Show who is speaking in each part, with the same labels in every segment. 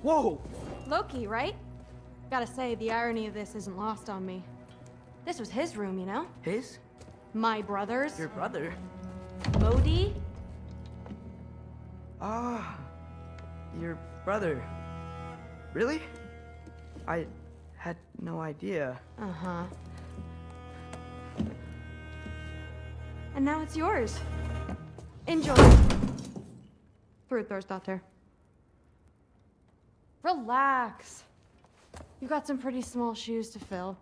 Speaker 1: Whoa!
Speaker 2: Loki, right? Gotta say, the irony of this isn't lost on me. This was his room, you know?
Speaker 1: His?
Speaker 2: My brother's.
Speaker 1: Your brother?
Speaker 2: Odie?
Speaker 1: Ah, your brother. Really? I had no idea.
Speaker 2: Uh-huh. And now it's yours. Enjoy. Fruit thirst out there. Relax. You got some pretty small shoes to fill.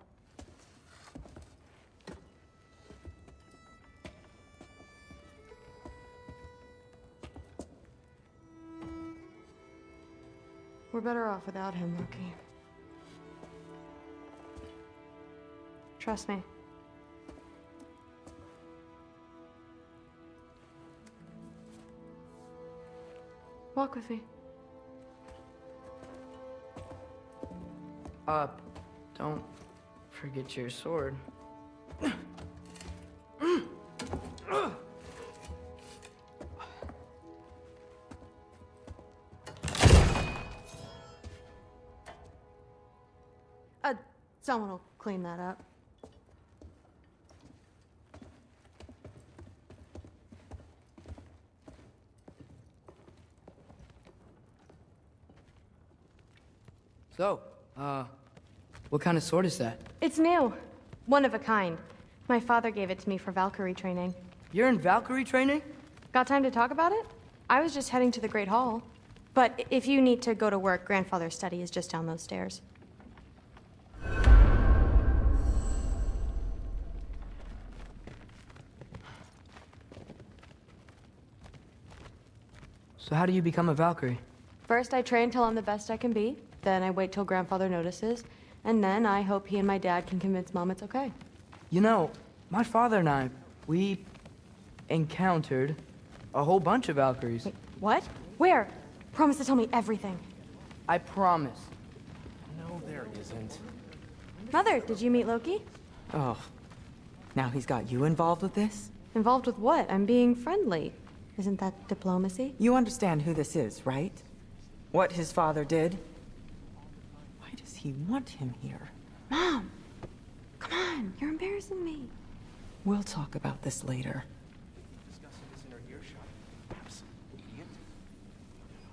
Speaker 2: We're better off without him, Loki. Trust me. Walk with me.
Speaker 1: Don't forget your sword.
Speaker 2: Someone will clean that up.
Speaker 1: So, what kind of sword is that?
Speaker 2: It's new. One of a kind. My father gave it to me for Valkyrie training.
Speaker 1: You're in Valkyrie training?
Speaker 2: Got time to talk about it? I was just heading to the Great Hall. But if you need to go to work, Grandfather's study is just down those stairs.
Speaker 1: So how do you become a Valkyrie?
Speaker 2: First, I train till I'm the best I can be. Then I wait till Grandfather notices. And then I hope he and my dad can convince Mom it's okay.
Speaker 1: You know, my father and I, we encountered a whole bunch of Valkyries.
Speaker 2: Wait, what? Where? Promise to tell me everything.
Speaker 1: I promise.
Speaker 3: No, there isn't.
Speaker 2: Mother, did you meet Loki?
Speaker 4: Oh, now he's got you involved with this?
Speaker 2: Involved with what? I'm being friendly. Isn't that diplomacy?
Speaker 4: You understand who this is, right? What his father did? Why does he want him here?
Speaker 2: Mom! Come on, you're embarrassing me.
Speaker 4: We'll talk about this later.
Speaker 3: Discussing this in her earshot. Absolute idiot.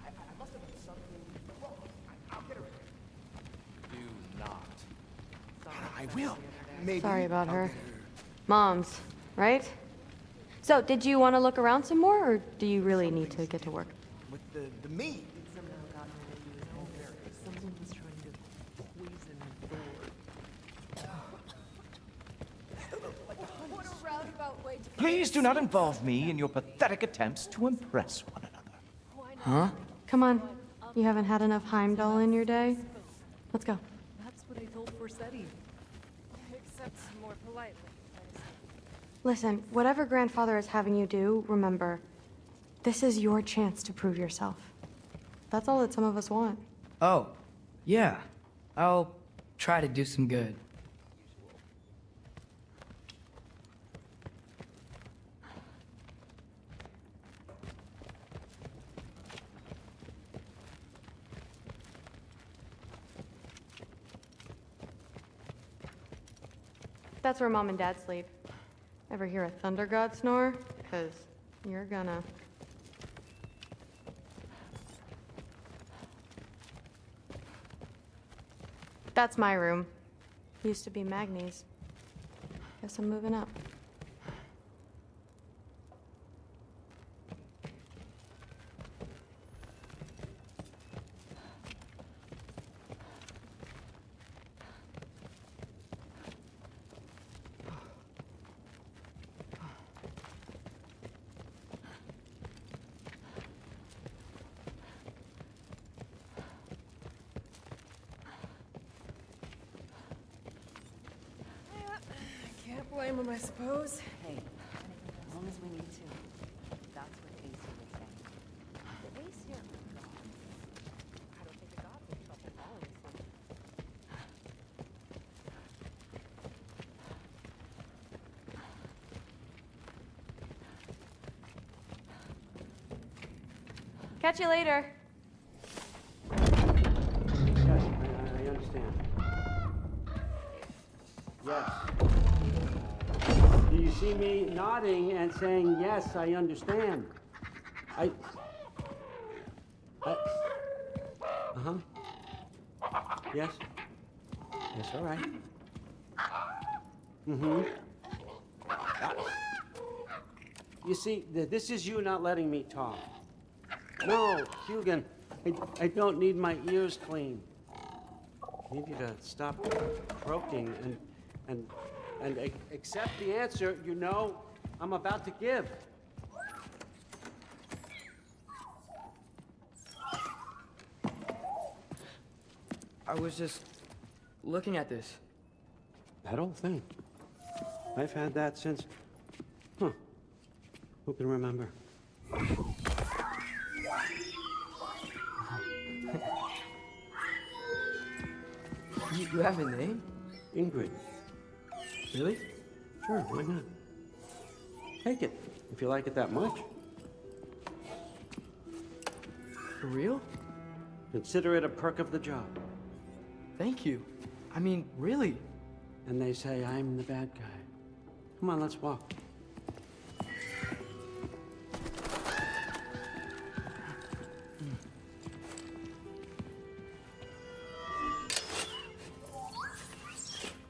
Speaker 3: I must have done something wrong. I'll get her. Do not. I will. Maybe.
Speaker 2: Sorry about her. Mom's, right? So, did you want to look around some more, or do you really need to get to work?
Speaker 3: With the meat. Please do not involve me in your pathetic attempts to impress one another.
Speaker 1: Huh?
Speaker 2: Come on. You haven't had enough Heimdall in your day? Let's go.
Speaker 5: That's what I told Forseti. Except more politely.
Speaker 2: Listen, whatever Grandfather is having you do, remember, this is your chance to prove yourself. That's all that some of us want.
Speaker 1: Oh, yeah. I'll try to do some good.
Speaker 2: That's where Mom and Dad sleep. Ever hear a thunder god snore? 'Cause you're gonna. That's my room. Used to be Magni's. Guess I'm moving up.
Speaker 5: Can't blame him, I suppose.
Speaker 6: Hey, as long as we need to. That's what AC was saying. The Ace here are gods. I don't think the gods have trouble falling asleep.
Speaker 2: Catch you later.
Speaker 7: You see me nodding and saying, yes, I understand. Uh-huh. Yes? Yes, all right. Mm-hmm. You see, this is you not letting me talk. No, Hugin, I don't need my ears cleaned. I need you to stop croaking and accept the answer you know I'm about to give.
Speaker 1: I was just looking at this.
Speaker 7: That old thing. I've had that since... Huh. Who can remember?
Speaker 1: You have a name?
Speaker 7: Ingrid.
Speaker 1: Really?
Speaker 7: Sure, why not? Take it, if you like it that much.
Speaker 1: For real?
Speaker 7: Consider it a perk of the job.
Speaker 1: Thank you. I mean, really.
Speaker 7: And they say I'm the bad guy. Come on, let's walk.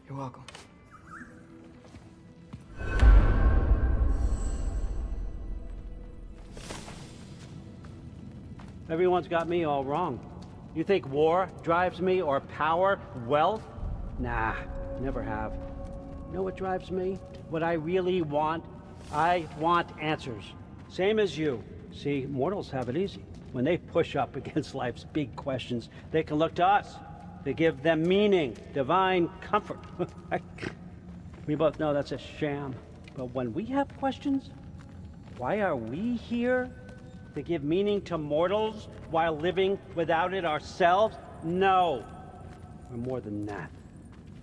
Speaker 1: You're welcome.
Speaker 7: Everyone's got me all wrong. You think war drives me, or power, wealth? Nah, never have. You know what drives me? What I really want? I want answers. Same as you. See, mortals have it easy. When they push up against life's big questions, they can look to us to give them meaning, divine comfort. We both know that's a sham. But when we have questions, why are we here? To give meaning to mortals while living without it ourselves? No. We're more than that.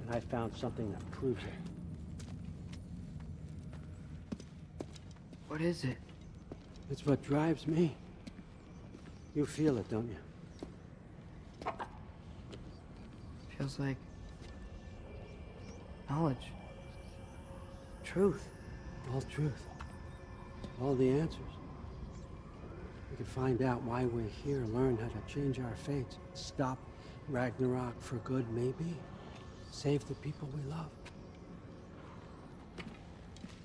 Speaker 7: And I found something that proves it.
Speaker 1: What is it?
Speaker 7: It's what drives me. You feel it, don't you?
Speaker 1: Feels like knowledge. Truth.
Speaker 7: All truth. All the answers. We can find out why we're here, learn how to change our fates, stop Ragnarok for good, maybe. Save the people we love.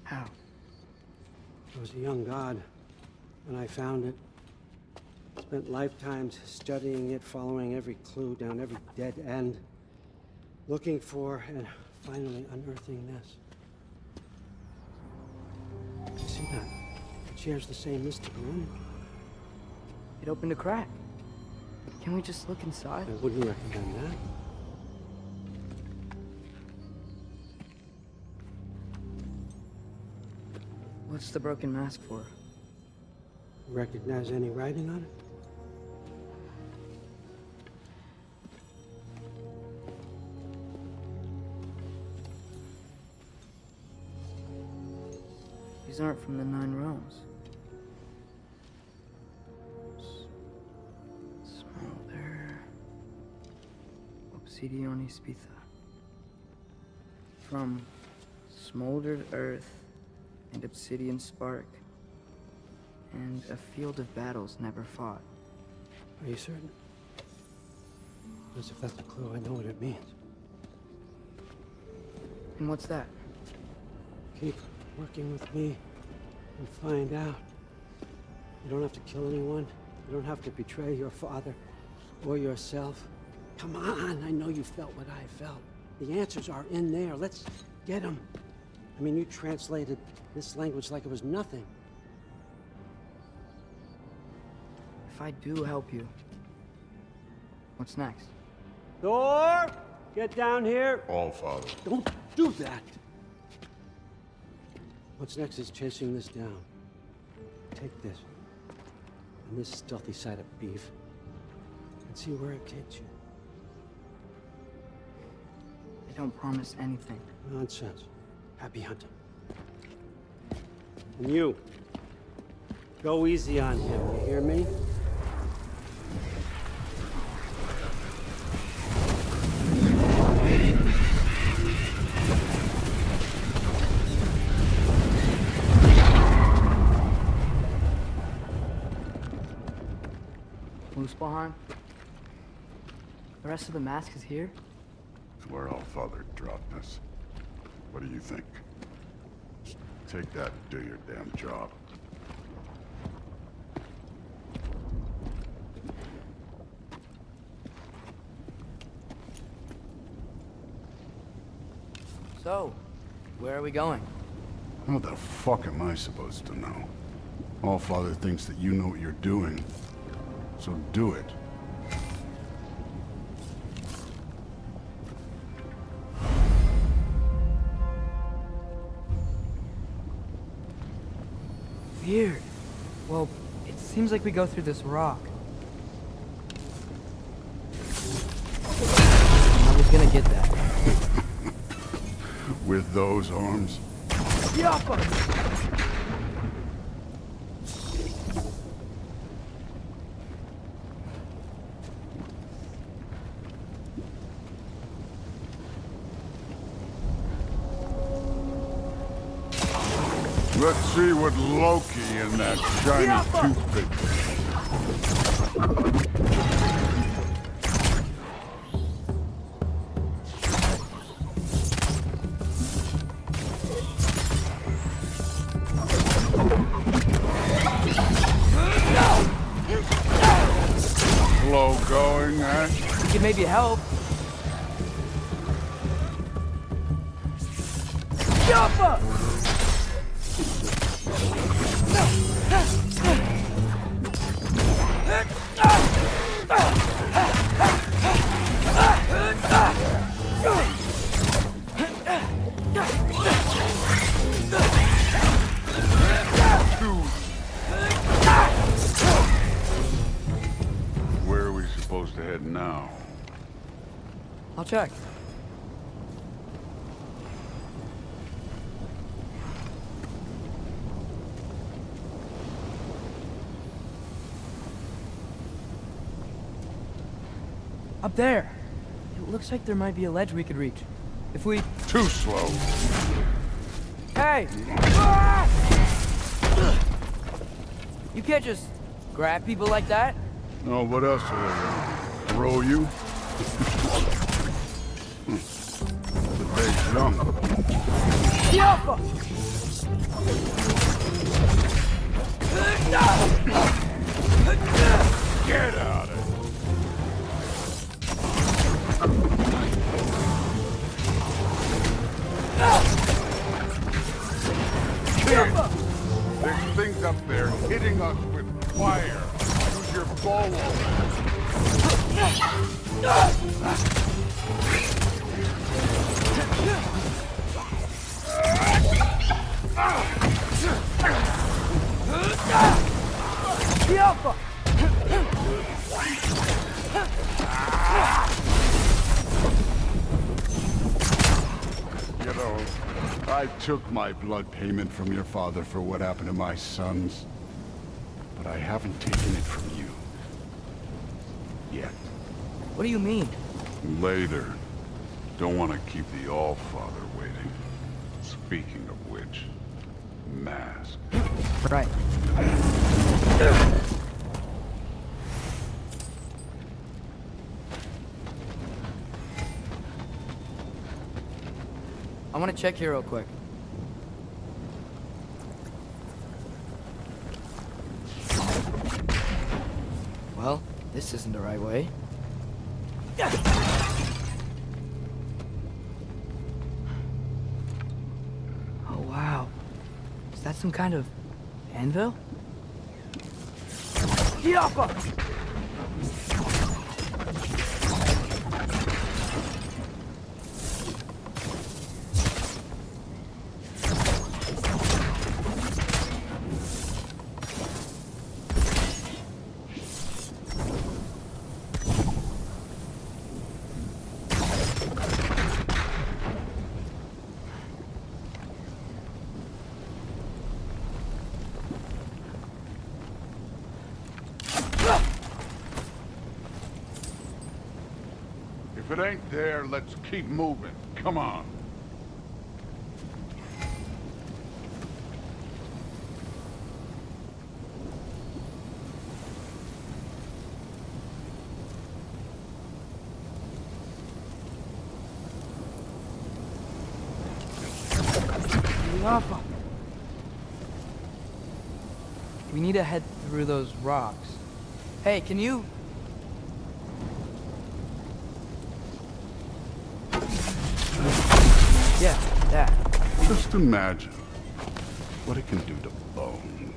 Speaker 1: How?
Speaker 7: I was a young god when I found it. Spent lifetimes studying it, following every clue down every dead end, looking for and finally unearthing this. You see that? It shares the same mystical energy.
Speaker 1: It opened a crack. Can we just look inside?
Speaker 7: I wouldn't recommend that.
Speaker 1: What's the broken mask for?
Speaker 7: Recognize any writing on it?
Speaker 1: These aren't from the Nine Realms. Smolder. Obsidione Spitha. From smoldered earth and obsidian spark. And a field of battles never fought.
Speaker 7: Are you certain? Because if that's a clue, I know what it means.
Speaker 1: And what's that?
Speaker 7: Keep working with me and find out. You don't have to kill anyone. You don't have to betray your father or yourself. Come on, I know you felt what I felt. The answers are in there. Let's get them. I mean, you translated this language like it was nothing.
Speaker 1: If I do help you, what's next?
Speaker 7: Thor, get down here.
Speaker 8: All, Father.
Speaker 7: Don't do that. What's next is chasing this down. Take this and this stealthy side of beef and see where it takes you.
Speaker 1: I don't promise anything.
Speaker 7: Nonsense. Happy hunting. And you, go easy on him, you hear me?
Speaker 1: Muspelheim? The rest of the mask is here?
Speaker 8: It's where Allfather dropped us. What do you think? Just take that and do your damn job.
Speaker 1: So, where are we going?
Speaker 8: How the fuck am I supposed to know? Allfather thinks that you know what you're doing. So do it.
Speaker 1: Weird. Well, it seems like we go through this rock. I was gonna get that.
Speaker 8: With those arms?
Speaker 1: Yappa!
Speaker 8: Let's see what Loki and that shiny toothpick. Slow going, eh?
Speaker 1: We could maybe help. Yappa!
Speaker 8: Where are we supposed to head now?
Speaker 1: I'll check. Up there. It looks like there might be a ledge we could reach. If we...
Speaker 8: Too slow.
Speaker 1: Hey! You can't just grab people like that.
Speaker 8: Oh, what else are they gonna throw you? The big jump.
Speaker 1: Yappa!
Speaker 8: Get out of here. Kid, there's things up there hitting us with fire. Use your bow.
Speaker 1: Yappa!
Speaker 8: You know, I took my blood payment from your father for what happened to my sons. But I haven't taken it from you. Yet.
Speaker 1: What do you mean?
Speaker 8: Later. Don't want to keep the Allfather waiting. Speaking of which, mask.
Speaker 1: Right. I want to check here real quick. Well, this isn't the right way. Oh, wow. Is that some kind of anvil? Yappa!
Speaker 8: If it ain't there, let's keep moving. Come on.
Speaker 9: Jaffa. We need to head through those rocks. Hey, can you... Yeah, that.
Speaker 8: Just imagine what it can do to bone.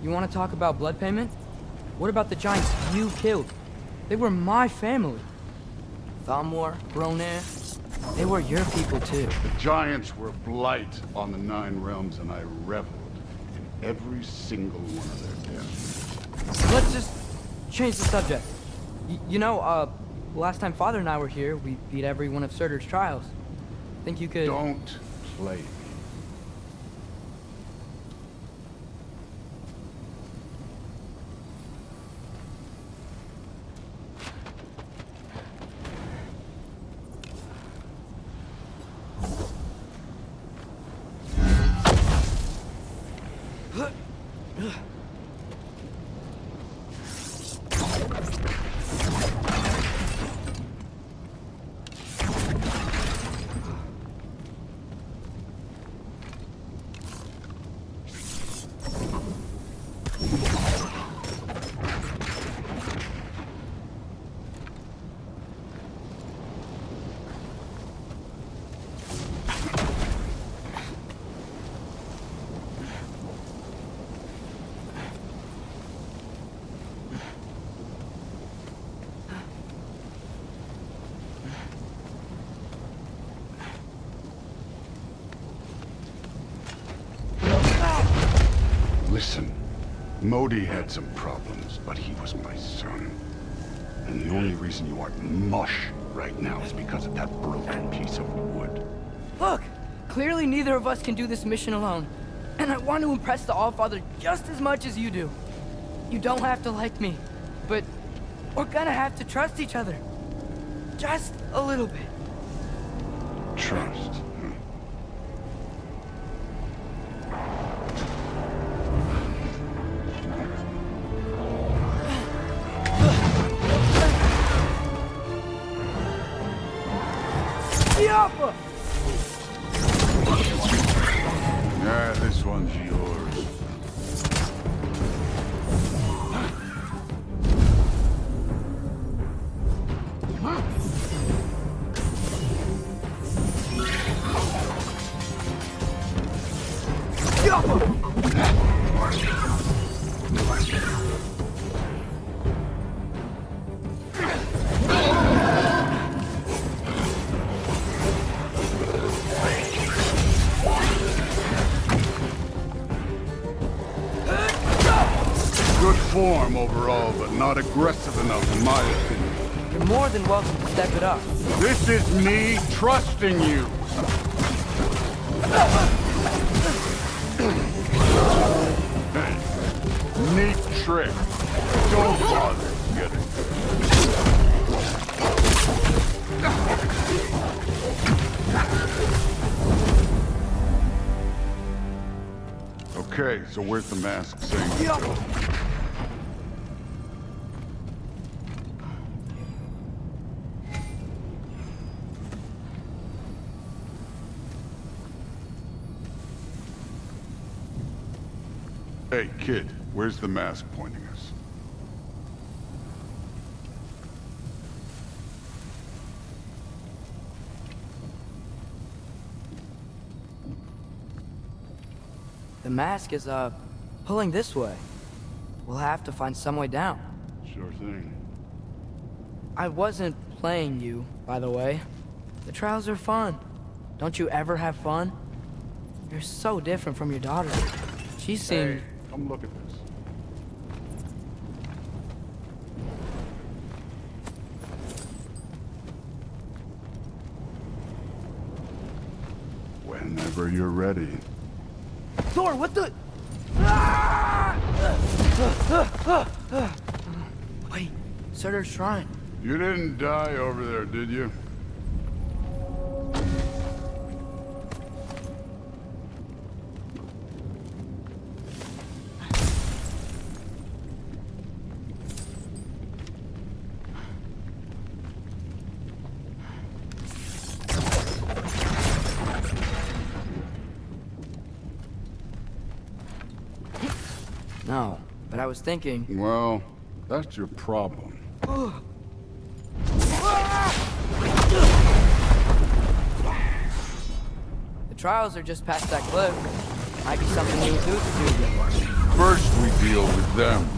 Speaker 9: You want to talk about blood payment? What about the giants you killed? They were my family. Thamor, Bronir, they were your people too.
Speaker 8: The giants were blight on the 9 realms, and I reveled in every single one of their deaths.
Speaker 9: Let's just change the subject. You know, last time Father and I were here, we beat every one of Surtur's trials. Think you could...
Speaker 8: Don't play me. Listen, Modi had some problems, but he was my son. And the only reason you aren't mush right now is because of that broken piece of wood.
Speaker 9: Look! Clearly neither of us can do this mission alone. And I want to impress the Allfather just as much as you do. You don't have to like me, but we're gonna have to trust each other. Just a little bit.
Speaker 8: Trust.
Speaker 9: Jaffa!
Speaker 8: Yeah, this one's yours. Good form overall, but not aggressive enough in my opinion.
Speaker 9: You're more than welcome to step it up.
Speaker 8: This is me trusting you. Hey, neat trick. Don't bother getting Okay, so where's the mask saying to go? Hey, kid, where's the mask pointing us?
Speaker 9: The mask is, pulling this way. We'll have to find some way down.
Speaker 8: Sure thing.
Speaker 9: I wasn't playing you, by the way. The trials are fun. Don't you ever have fun? You're so different from your daughter. She seemed...
Speaker 8: Hey, come look at this. Whenever you're ready.
Speaker 9: Thor, what the... Wait, Surtur's shrine.
Speaker 8: You didn't die over there, did you?
Speaker 9: No, but I was thinking...
Speaker 8: Well, that's your problem.
Speaker 9: The trials are just past that cliff. Might be something you do together.
Speaker 8: First we deal with them.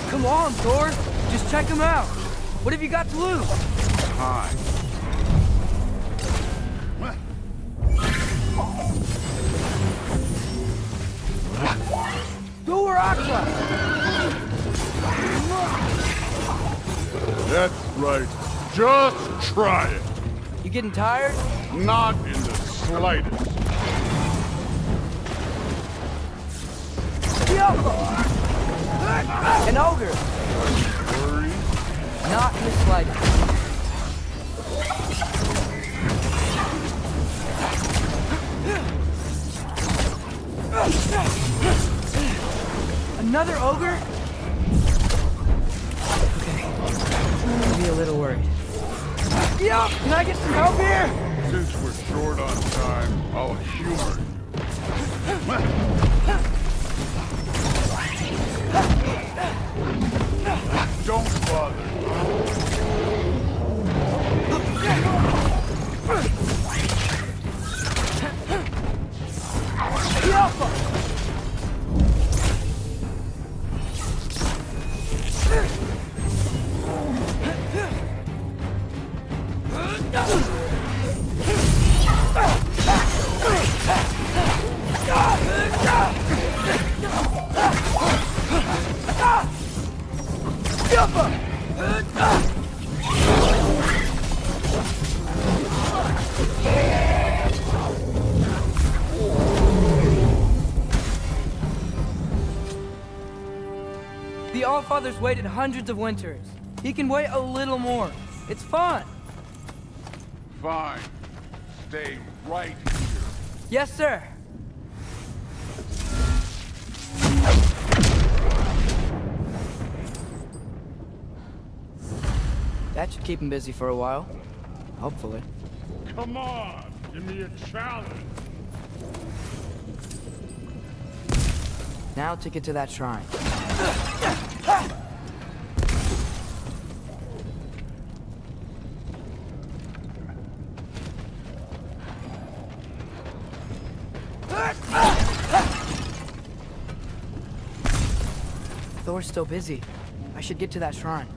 Speaker 9: Come on, Thor! Just check them out! What have you got to lose?
Speaker 8: Time.
Speaker 9: Thor Aqua!
Speaker 8: That's right. Just try it.
Speaker 9: You getting tired?
Speaker 8: Not in the slightest.
Speaker 9: An ogre!
Speaker 8: Worry.
Speaker 9: Not in the slightest. Another ogre? Okay. I'm be a little worried. Yeah, can I get some help here?
Speaker 8: Since we're short on time, I'll humor you. Don't bother.
Speaker 9: The Allfather's waited hundreds of winters. He can wait a little more. It's fun.
Speaker 8: Fine. Stay right here.
Speaker 9: Yes, sir. That should keep him busy for a while. Hopefully.
Speaker 8: Come on, give me a challenge.
Speaker 9: Now to get to that shrine. Thor's still busy. I should get to that shrine.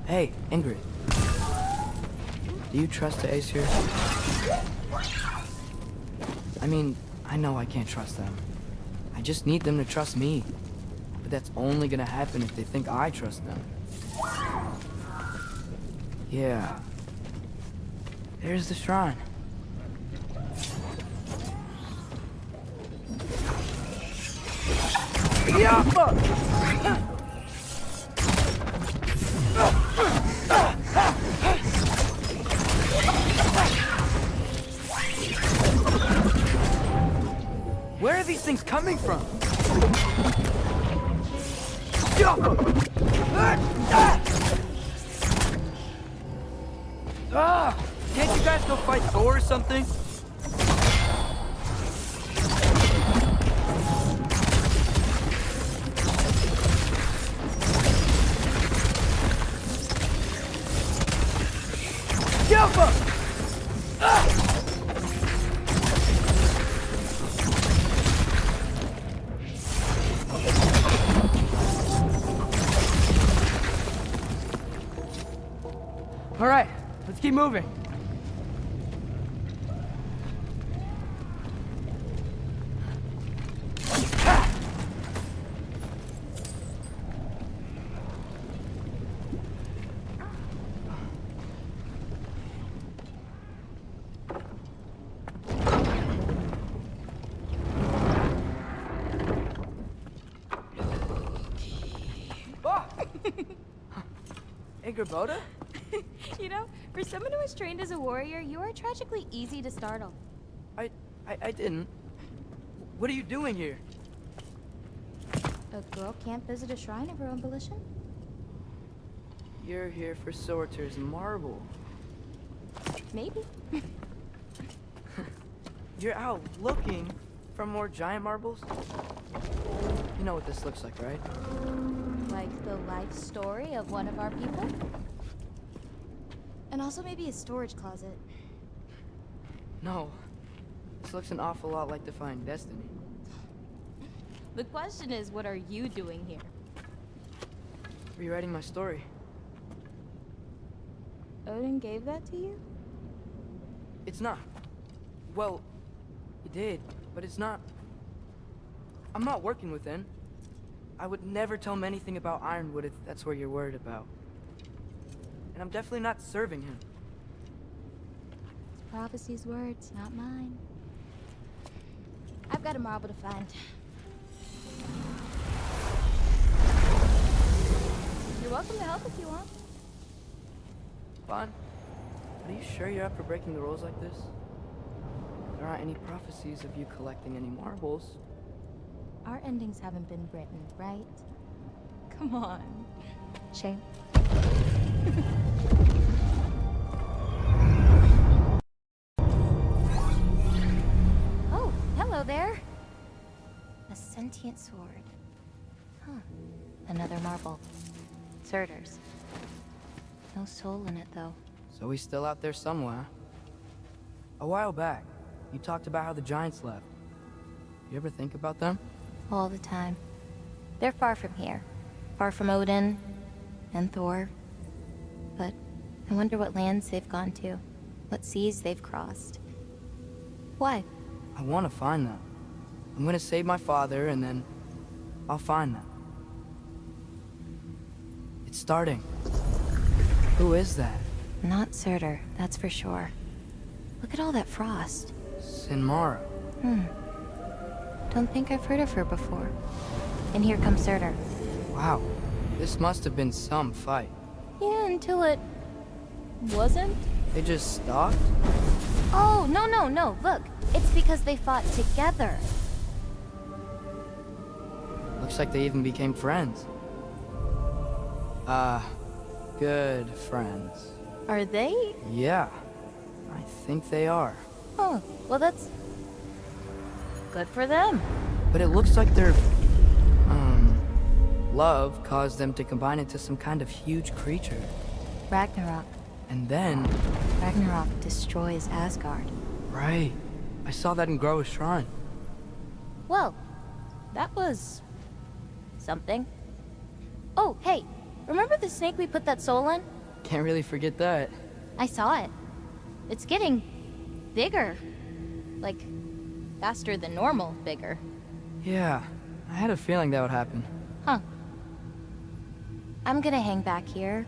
Speaker 9: Hey, Ingrid. Do you trust the Ace here? I mean, I know I can't trust them. I just need them to trust me. But that's only gonna happen if they think I trust them. Yeah. There's the shrine. Yeah! Where are these things coming from? Can't you guys go fight Thor or something? All right, let's keep moving. Ingrid?
Speaker 10: You know, for someone who was trained as a warrior, you are tragically easy to startle.
Speaker 9: I didn't. What are you doing here?
Speaker 10: A girl can't visit a shrine of her own volition?
Speaker 9: You're here for Sorter's marble.
Speaker 10: Maybe.
Speaker 9: You're out looking for more giant marbles? You know what this looks like, right?
Speaker 10: Like the life story of one of our people? And also maybe a storage closet.
Speaker 9: No. This looks an awful lot like Defying Destiny.
Speaker 10: The question is, what are you doing here?
Speaker 9: Rewriting my story.
Speaker 10: Odin gave that to you?
Speaker 9: It's not. Well, he did, but it's not. I'm not working with him. I would never tell him anything about Ironwood if that's what you're worried about. And I'm definitely not serving him.
Speaker 10: It's prophecy's words, not mine. I've got a marble to find. You're welcome to help if you want.
Speaker 9: Fine. Are you sure you're up for breaking the rules like this? There aren't any prophecies of you collecting any marbles.
Speaker 10: Our endings haven't been written, right? Come on. Shame. Oh, hello there. A sentient sword. Huh. Another marble. Surtur's. No soul in it, though.
Speaker 9: So he's still out there somewhere. A while back, you talked about how the giants left. You ever think about them?
Speaker 10: All the time. They're far from here. Far from Odin and Thor. But I wonder what lands they've gone to. What seas they've crossed. Why?
Speaker 9: I want to find them. I'm gonna save my father, and then I'll find them. It's starting. Who is that?
Speaker 10: Not Surtur, that's for sure. Look at all that frost.
Speaker 9: Sinmara.
Speaker 10: Don't think I've heard of her before. And here comes Surtur.
Speaker 9: Wow. This must have been some fight.
Speaker 10: Yeah, until it... wasn't?
Speaker 9: They just stopped?
Speaker 10: Oh, no. Look, it's because they fought together.
Speaker 9: Looks like they even became friends. Good friends.
Speaker 10: Are they?
Speaker 9: Yeah, I think they are.
Speaker 10: Oh, well that's... good for them.
Speaker 9: But it looks like their, love caused them to combine into some kind of huge creature.
Speaker 10: Ragnarok.
Speaker 9: And then...
Speaker 10: Ragnarok destroys Asgard.
Speaker 9: Right. I saw that in Groa's shrine.
Speaker 10: Well, that was... something. Oh, hey, remember the snake we put that soul in?
Speaker 9: Can't really forget that.
Speaker 10: I saw it. It's getting... bigger. Like, faster than normal bigger.
Speaker 9: Yeah, I had a feeling that would happen.
Speaker 10: Huh. I'm gonna hang back here.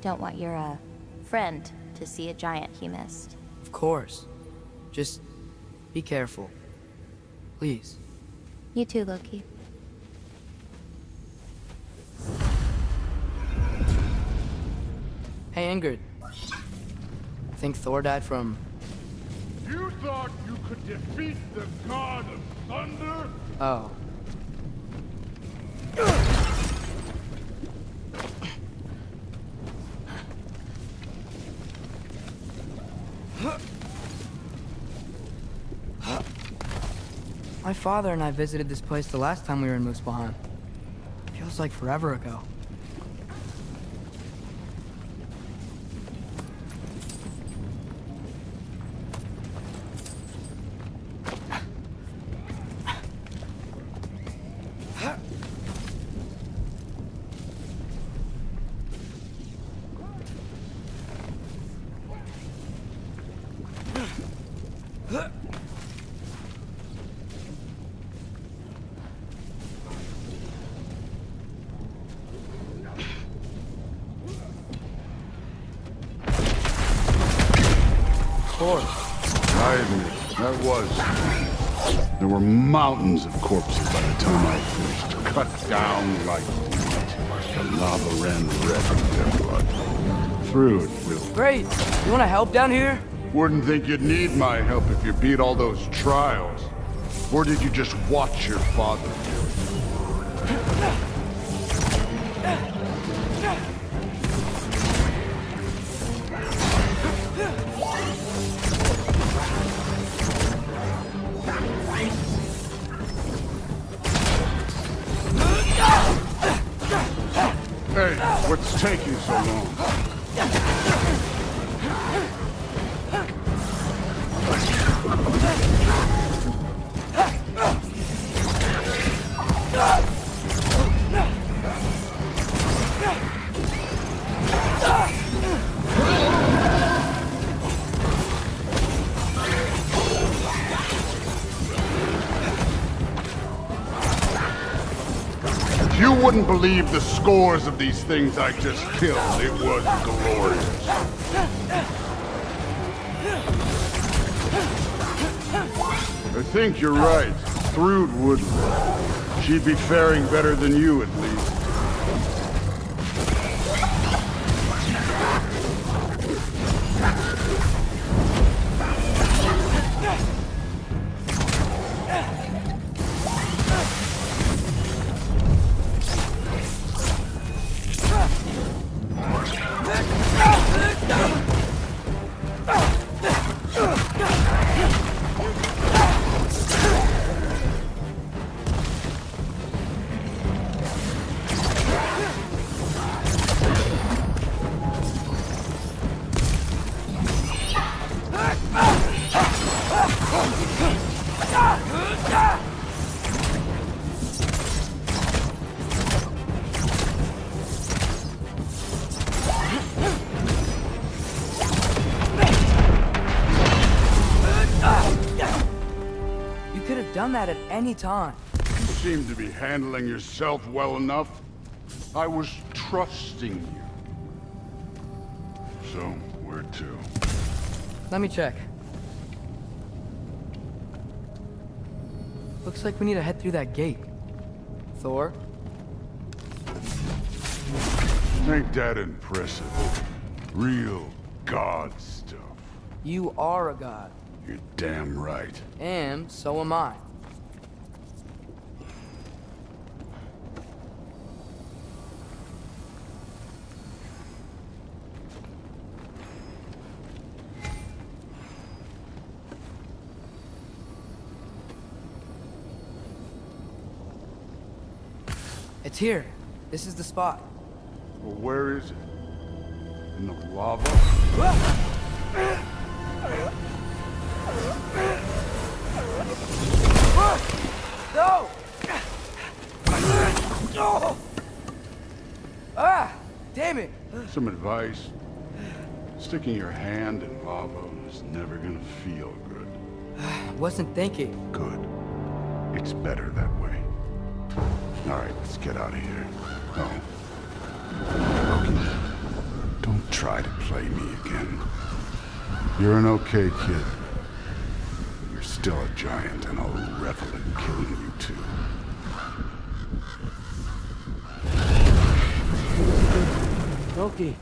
Speaker 10: Don't want your, friend to see a giant he missed.
Speaker 9: Of course. Just be careful. Please.
Speaker 10: You too, Loki.
Speaker 9: Hey, Ingrid. I think Thor died from...
Speaker 8: You thought you could defeat the god of thunder?
Speaker 9: Oh. My father and I visited this place the last time we were in Muspelheim. Feels like forever ago.
Speaker 8: I admit, that was... There were mountains of corpses by the time I finished. Cut down like meat. The lava ran red with their blood. through it, Will.
Speaker 9: Great. You want to help down here?
Speaker 8: Wouldn't think you'd need my help if you beat all those trials. Or did you just watch your father do it? Hey, what's taking so long? You wouldn't believe the scores of these things I just killed. It was glorious. I think you're right. Thrud would. She'd be faring better than you, at least.
Speaker 9: Done that at any time.
Speaker 8: You seem to be handling yourself well enough. I was trusting you. So, where to?
Speaker 9: Let me check. Looks like we need to head through that gate. Thor?
Speaker 8: Ain't that impressive? Real god stuff.
Speaker 9: You are a god.
Speaker 8: You're damn right.
Speaker 9: And so am I. It's here. This is the spot.
Speaker 8: Well, where is it? In the lava?
Speaker 9: No! Ah! Damn it!
Speaker 8: Some advice. Sticking your hand in lava is never gonna feel good.
Speaker 9: Wasn't thinking.
Speaker 8: Good. It's better that way. Alright, let's get out of here. Oh. Loki, don't try to play me again. You're an okay kid. You're still a giant, and I'll revel in killing you too.
Speaker 7: Loki,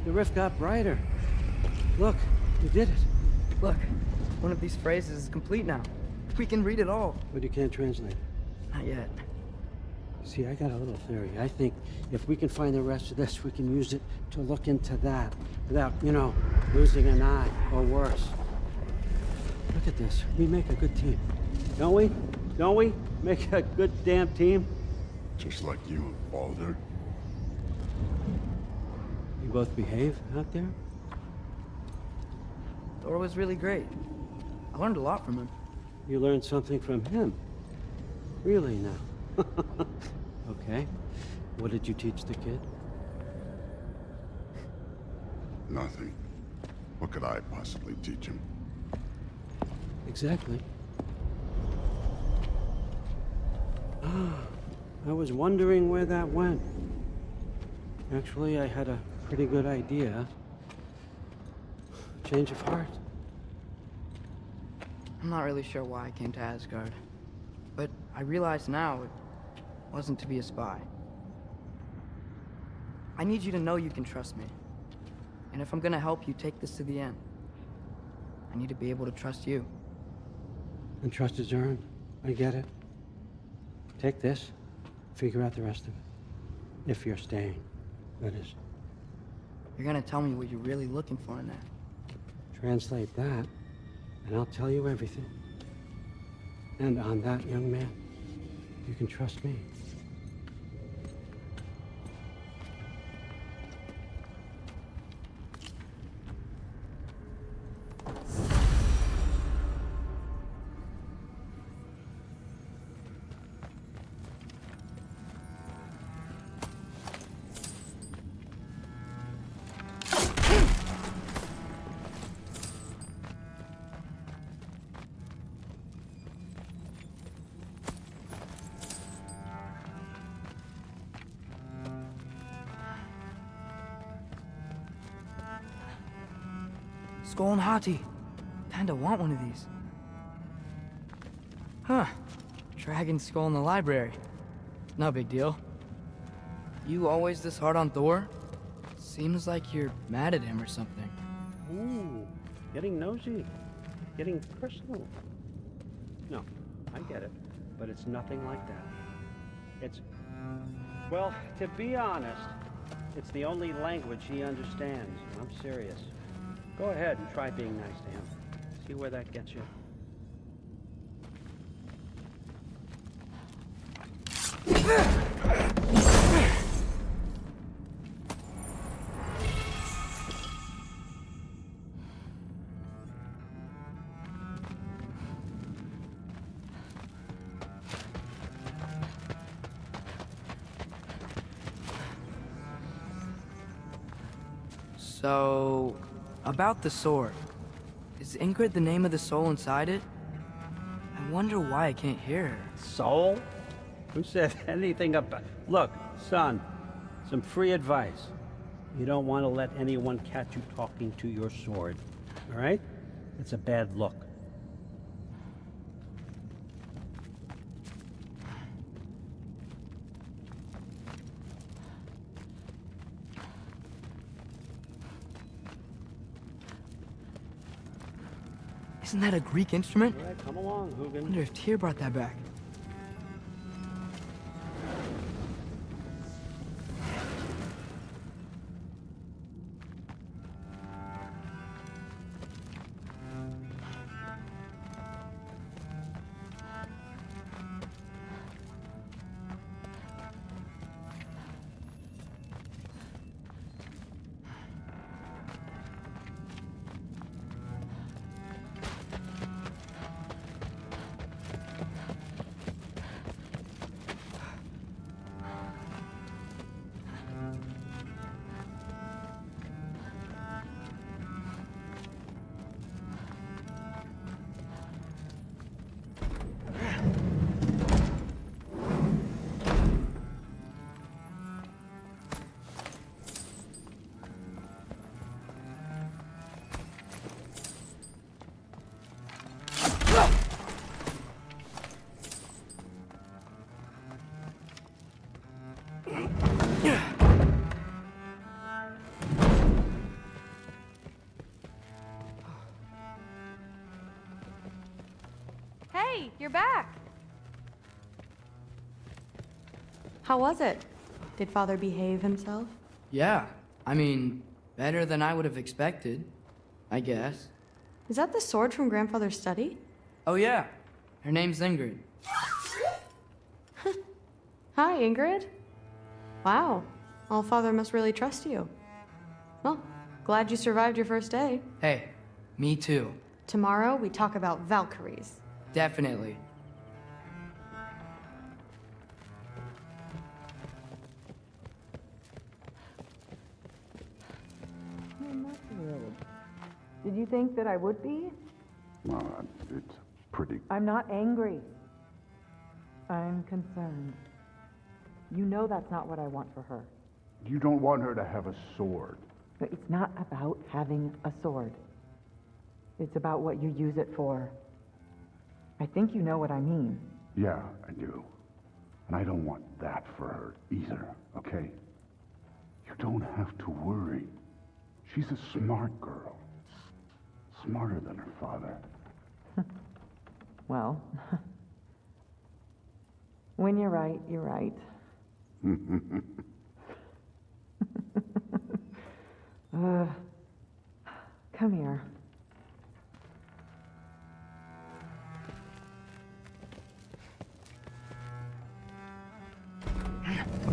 Speaker 7: the rift got brighter. Look, you did it.
Speaker 9: Look, one of these phrases is complete now. We can read it all.
Speaker 7: But you can't translate it.
Speaker 9: Not yet.
Speaker 7: See, I got a little theory. I think if we can find the rest of this, we can use it to look into that without, losing an eye or worse. Look at this. We make a good team. Don't we? Don't we? Make a good damn team?
Speaker 8: Just like you and Baldur.
Speaker 7: You both behave out there?
Speaker 9: Thor was really great. I learned a lot from him.
Speaker 7: You learned something from him? Really now? Okay. What did you teach the kid?
Speaker 8: Nothing. What could I possibly teach him?
Speaker 7: Exactly. I was wondering where that went. Actually, I had a pretty good idea. Change of heart.
Speaker 9: I'm not really sure why I came to Asgard. But I realize now it wasn't to be a spy.
Speaker 1: I need you to know you can trust me. And if I'm gonna help you take this to the end, I need to be able to trust you.
Speaker 7: And trust is earned. I get it. Take this, figure out the rest of it. If you're staying, that is.
Speaker 1: You're gonna tell me what you're really looking for in that.
Speaker 7: Translate that, and I'll tell you everything. And on that, young man, you can trust me.
Speaker 1: Skull and Hati. Kinda want one of these. Huh. Dragon skull in the library. No big deal. You always this hard on Thor? Seems like you're mad at him or something.
Speaker 7: Ooh, getting nosy. Getting personal. No, I get it. But it's nothing like that. It's... Well, to be honest, it's the only language he understands. I'm serious. Go ahead and try being nice to him. See where that gets you.
Speaker 1: So, about the sword. Is Ingrid the name of the soul inside it? I wonder why I can't hear her.
Speaker 7: Soul? Who said anything about... Look, son, some free advice. You don't want to let anyone catch you talking to your sword, all right? It's a bad look.
Speaker 1: Isn't that a Greek instrument?
Speaker 7: All right, come along,
Speaker 1: I
Speaker 7: Hugin.
Speaker 1: wonder if Tyr brought that back.
Speaker 2: Hey, you're back! How was it? Did Father behave himself?
Speaker 1: Yeah, I mean, better than I would have expected, I guess.
Speaker 2: Is that the sword from Grandfather's study?
Speaker 1: Oh yeah, her name's Ingrid.
Speaker 2: Hi, Ingrid. Wow, Allfather must really trust you. Well, glad you survived your first day.
Speaker 1: Hey, me too.
Speaker 2: Tomorrow, we talk about Valkyries.
Speaker 1: Definitely.
Speaker 6: I'm not thrilled. Did you think that I would be?
Speaker 8: It's pretty...
Speaker 6: I'm not angry. I'm concerned. You know that's not what I want for her.
Speaker 8: You don't want her to have a sword.
Speaker 6: But it's not about having a sword. It's about what you use it for. I think you know what I mean.
Speaker 8: Yeah, I do. And I don't want that for her either, okay? You You don't have to worry. She's a smart girl. Smarter than her father.
Speaker 4: Well, when you're right, you're right. Come here.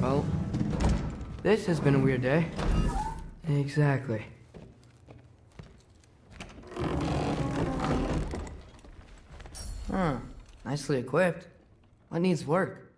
Speaker 1: Well, this has been a weird day. Exactly. Huh. Nicely equipped. What needs work?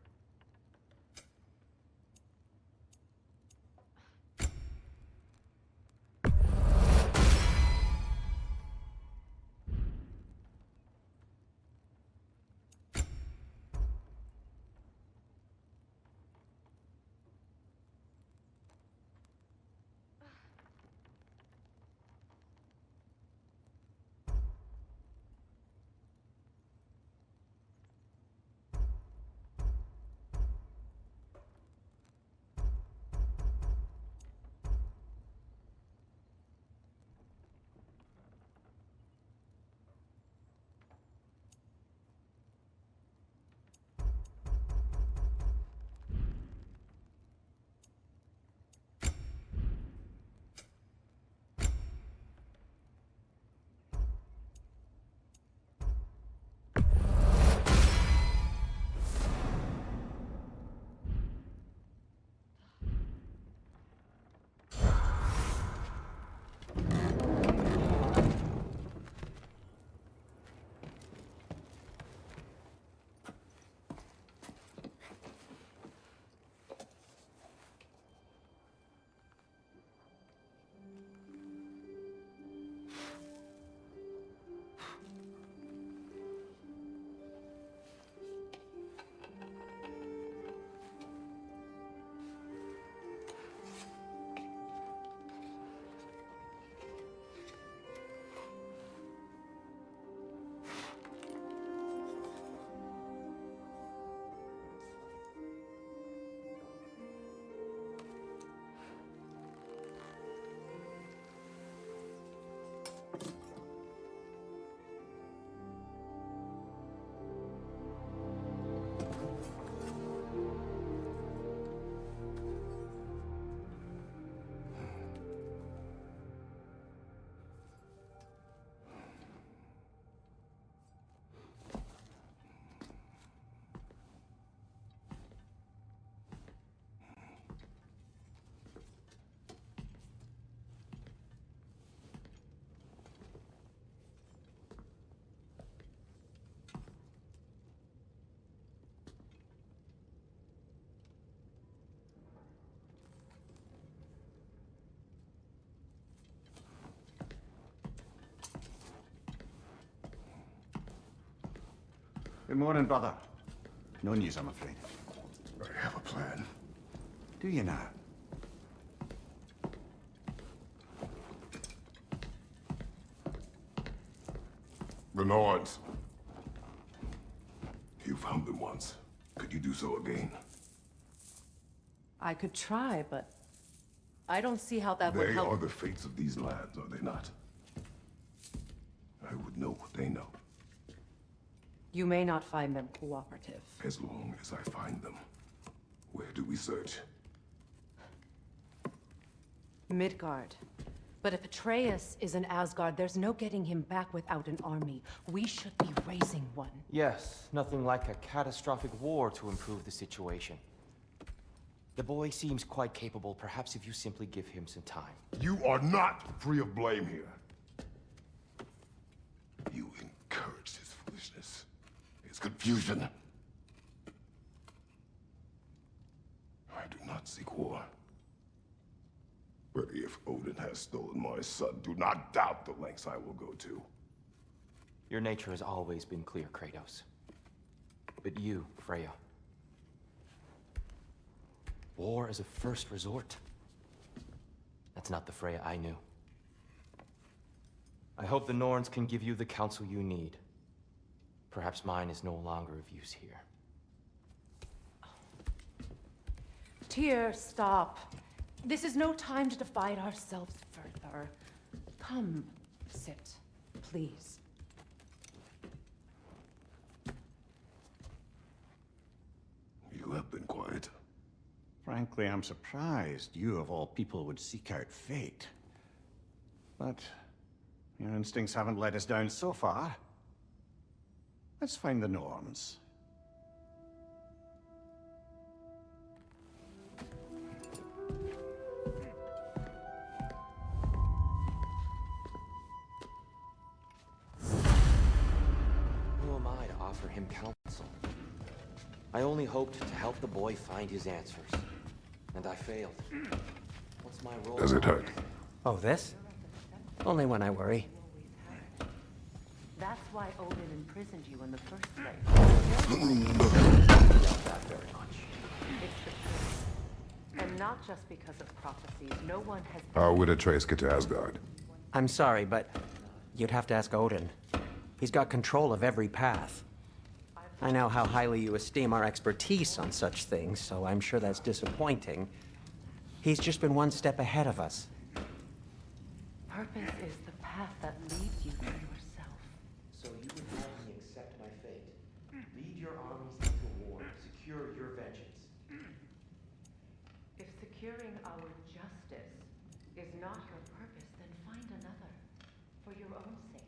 Speaker 11: Good morning, brother. No news, I'm afraid.
Speaker 8: I have a plan.
Speaker 11: Do you now?
Speaker 12: The Norns. You found them once. Could you do so again?
Speaker 6: I could try, but I don't see how that would
Speaker 12: They
Speaker 6: help.
Speaker 12: are the fates of these lands, are they not? I would know what they know,
Speaker 6: You may not find them cooperative.
Speaker 12: as long as I find them. Where do we search?
Speaker 6: Midgard. But if Atreus is in Asgard, there's no getting him back without an army. We should be raising one.
Speaker 3: Yes, nothing like a catastrophic war to improve the situation. The boy seems quite capable. Perhaps if you simply give him some time.
Speaker 12: You are not free of blame here. You encouraged his foolishness, his confusion. I do not seek war. But if Odin has stolen my son, do not doubt the lengths I will go to.
Speaker 3: Your nature has always been clear, Kratos. But you, Freya. War is a first resort. That's not the Freya I knew. I hope the Norns can give you the counsel you need. Perhaps mine is no longer of use here.
Speaker 6: Tyr, stop. This is no time to divide ourselves further. Come, sit, please.
Speaker 12: You have been quiet.
Speaker 11: Frankly, I'm surprised you of all people would seek out fate. But your instincts haven't let us down so far. Let's find the norms.
Speaker 3: Who am I to offer him counsel? I only hoped to help the boy find his answers. And I failed. What's my role?
Speaker 12: Does it hurt?
Speaker 7: Oh, this? Only when I worry.
Speaker 6: That's why Odin imprisoned you in the first place.
Speaker 3: Not very much.
Speaker 6: It's the truth. And not just because of prophecies. No one has...
Speaker 12: How would Atreus get to Asgard?
Speaker 7: I'm sorry, but you'd have to ask Odin. He's got control of every path. I know how highly you esteem our expertise on such things, so I'm sure that's disappointing. He's just been one step ahead of us.
Speaker 6: Purpose is the path that leads you to yourself.
Speaker 3: So you would have me accept my fate. Lead your armies into war. Secure your vengeance.
Speaker 6: If securing our justice is not your purpose, then find another. For your own sake.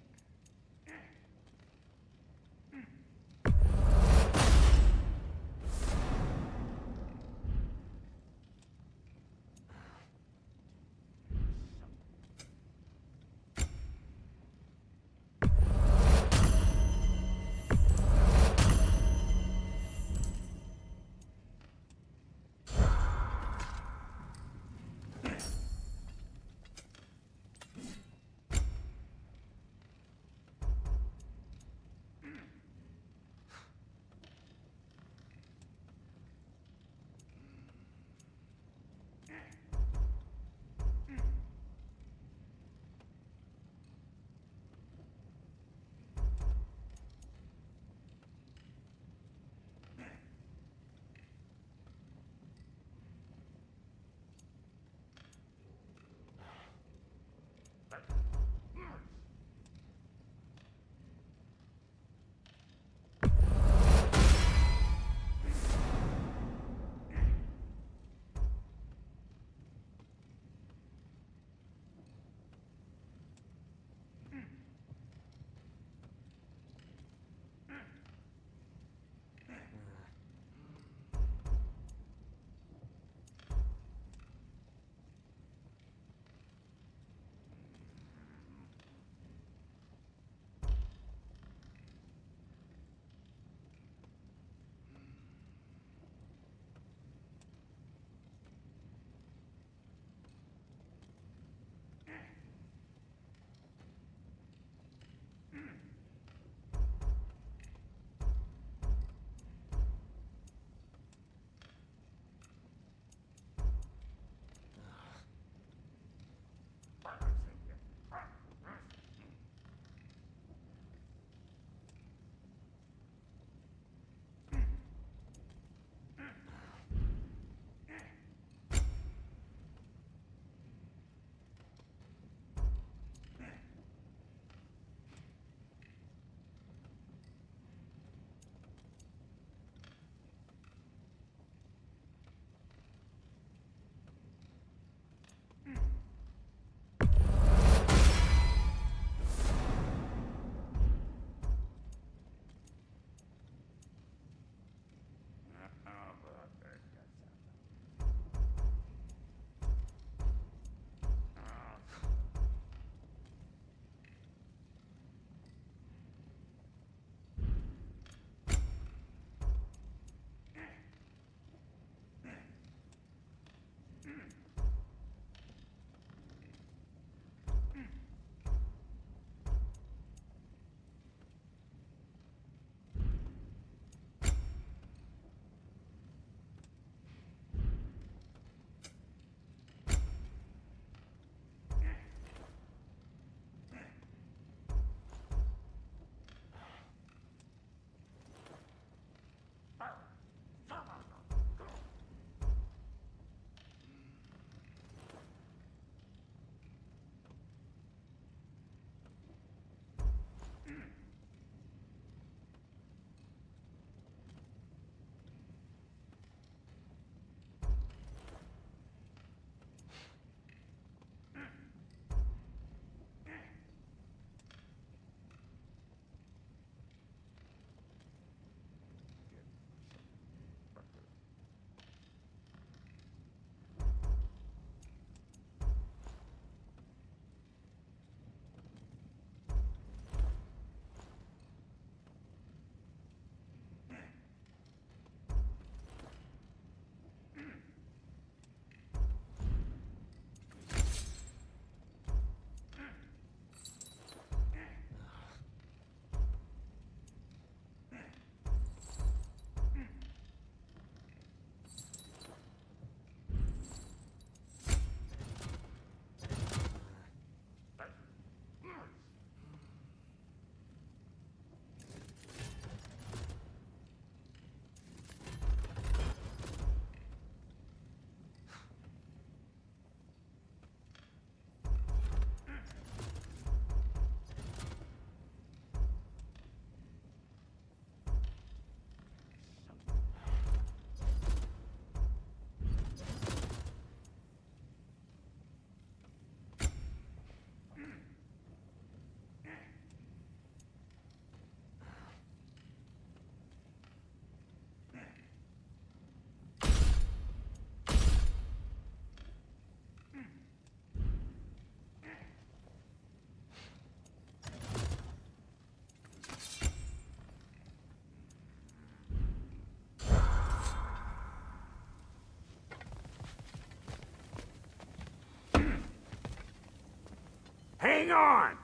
Speaker 13: Hang on!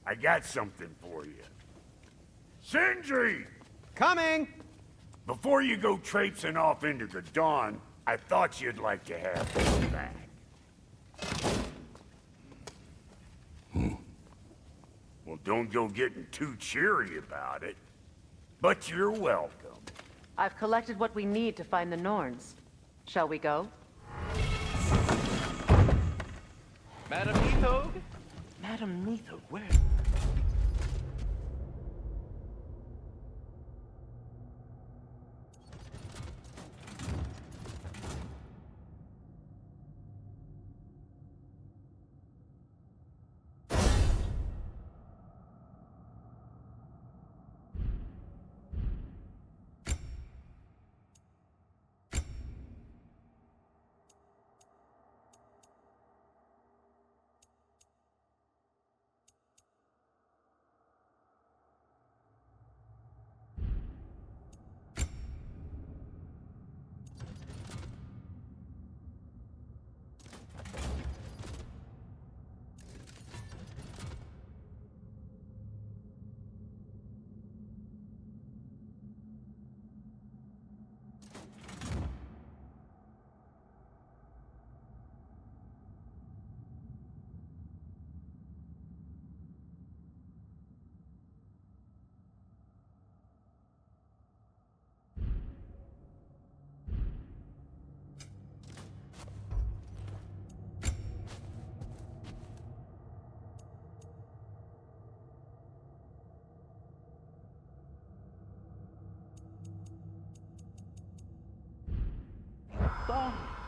Speaker 13: I got something for you. Sindri!
Speaker 3: Coming!
Speaker 13: Before you go traipsing off into the dawn, I thought you'd like to have this back. Well, don't go getting too cheery about it. But you're welcome.
Speaker 6: I've collected what we need to find the Norns. Shall we go?
Speaker 3: Madam Nithog?
Speaker 13: Madam Nithog, where?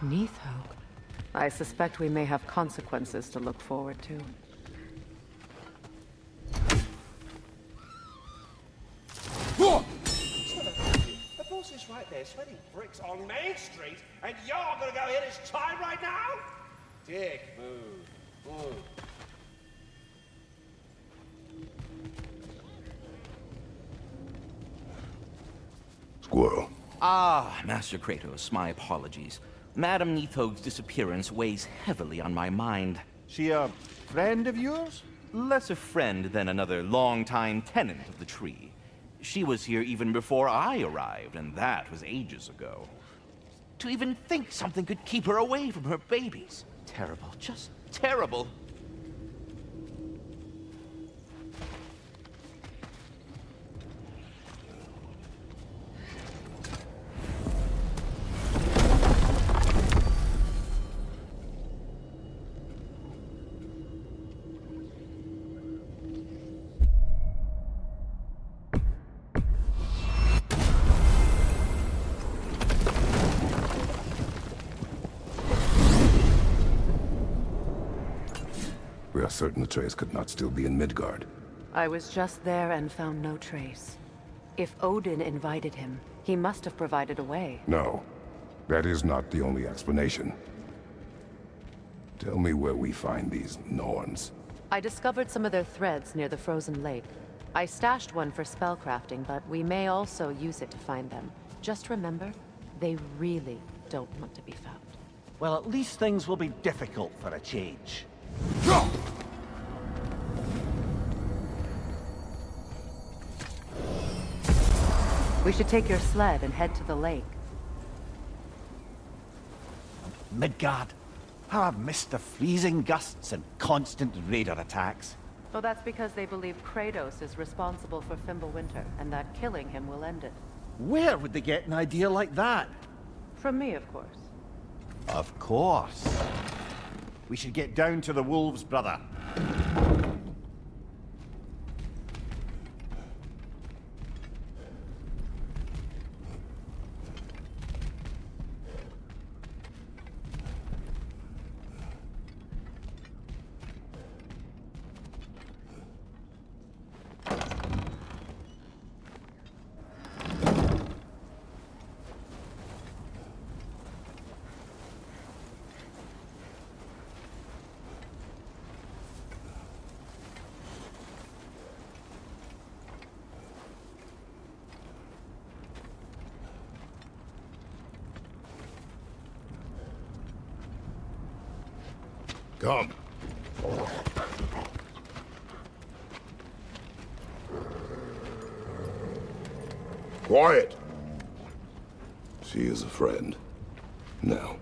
Speaker 6: Nithog. I suspect we may have consequences to look forward to.
Speaker 3: The boss is right there, sweating bricks on Main Street, and you're gonna go hit his time right now? Dick move. Move.
Speaker 12: Squirrel.
Speaker 14: Ah, Master Kratos, my apologies. Madam Nithog's disappearance weighs heavily on my mind.
Speaker 11: She a friend of yours?
Speaker 14: Less a friend than another longtime tenant of the tree. She was here even before I arrived, and that was ages ago. To even think something could keep her away from her babies. Terrible, just terrible.
Speaker 12: We are certain Atreus could not still be in Midgard.
Speaker 6: I was just there and found no trace. If Odin invited him, he must have provided a way.
Speaker 12: No, that is not the only explanation. Tell me where we find these Norns.
Speaker 6: I discovered some of their threads near the frozen lake. I stashed one for spellcrafting, but we may also use it to find them. Just remember, they really don't want to be found.
Speaker 11: Well, at least things will be difficult for a change.
Speaker 6: We should take your sled and head to the lake.
Speaker 11: Midgard. How I've missed the freezing gusts and constant raider attacks.
Speaker 6: Well, that's because they believe Kratos is responsible for Fimbulwinter, and that killing him will end it.
Speaker 11: Where would they get an idea like that?
Speaker 6: From me, of course.
Speaker 11: Of course. We should get down to the wolves, brother.
Speaker 12: Come. Quiet! She is a friend. Now.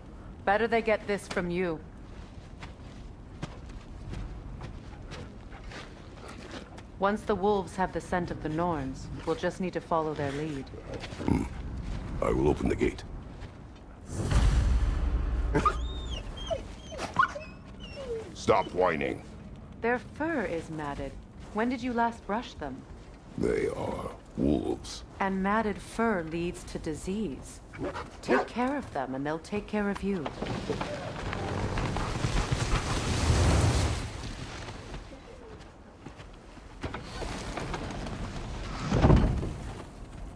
Speaker 6: Better they get this from you. Once the wolves have the scent of the Norns, we'll just need to follow their lead.
Speaker 12: I will open the gate. Stop whining.
Speaker 6: Their fur is matted. When did you last brush them?
Speaker 12: They are wolves.
Speaker 6: And matted fur leads to disease. Take care of them, and they'll take care of you.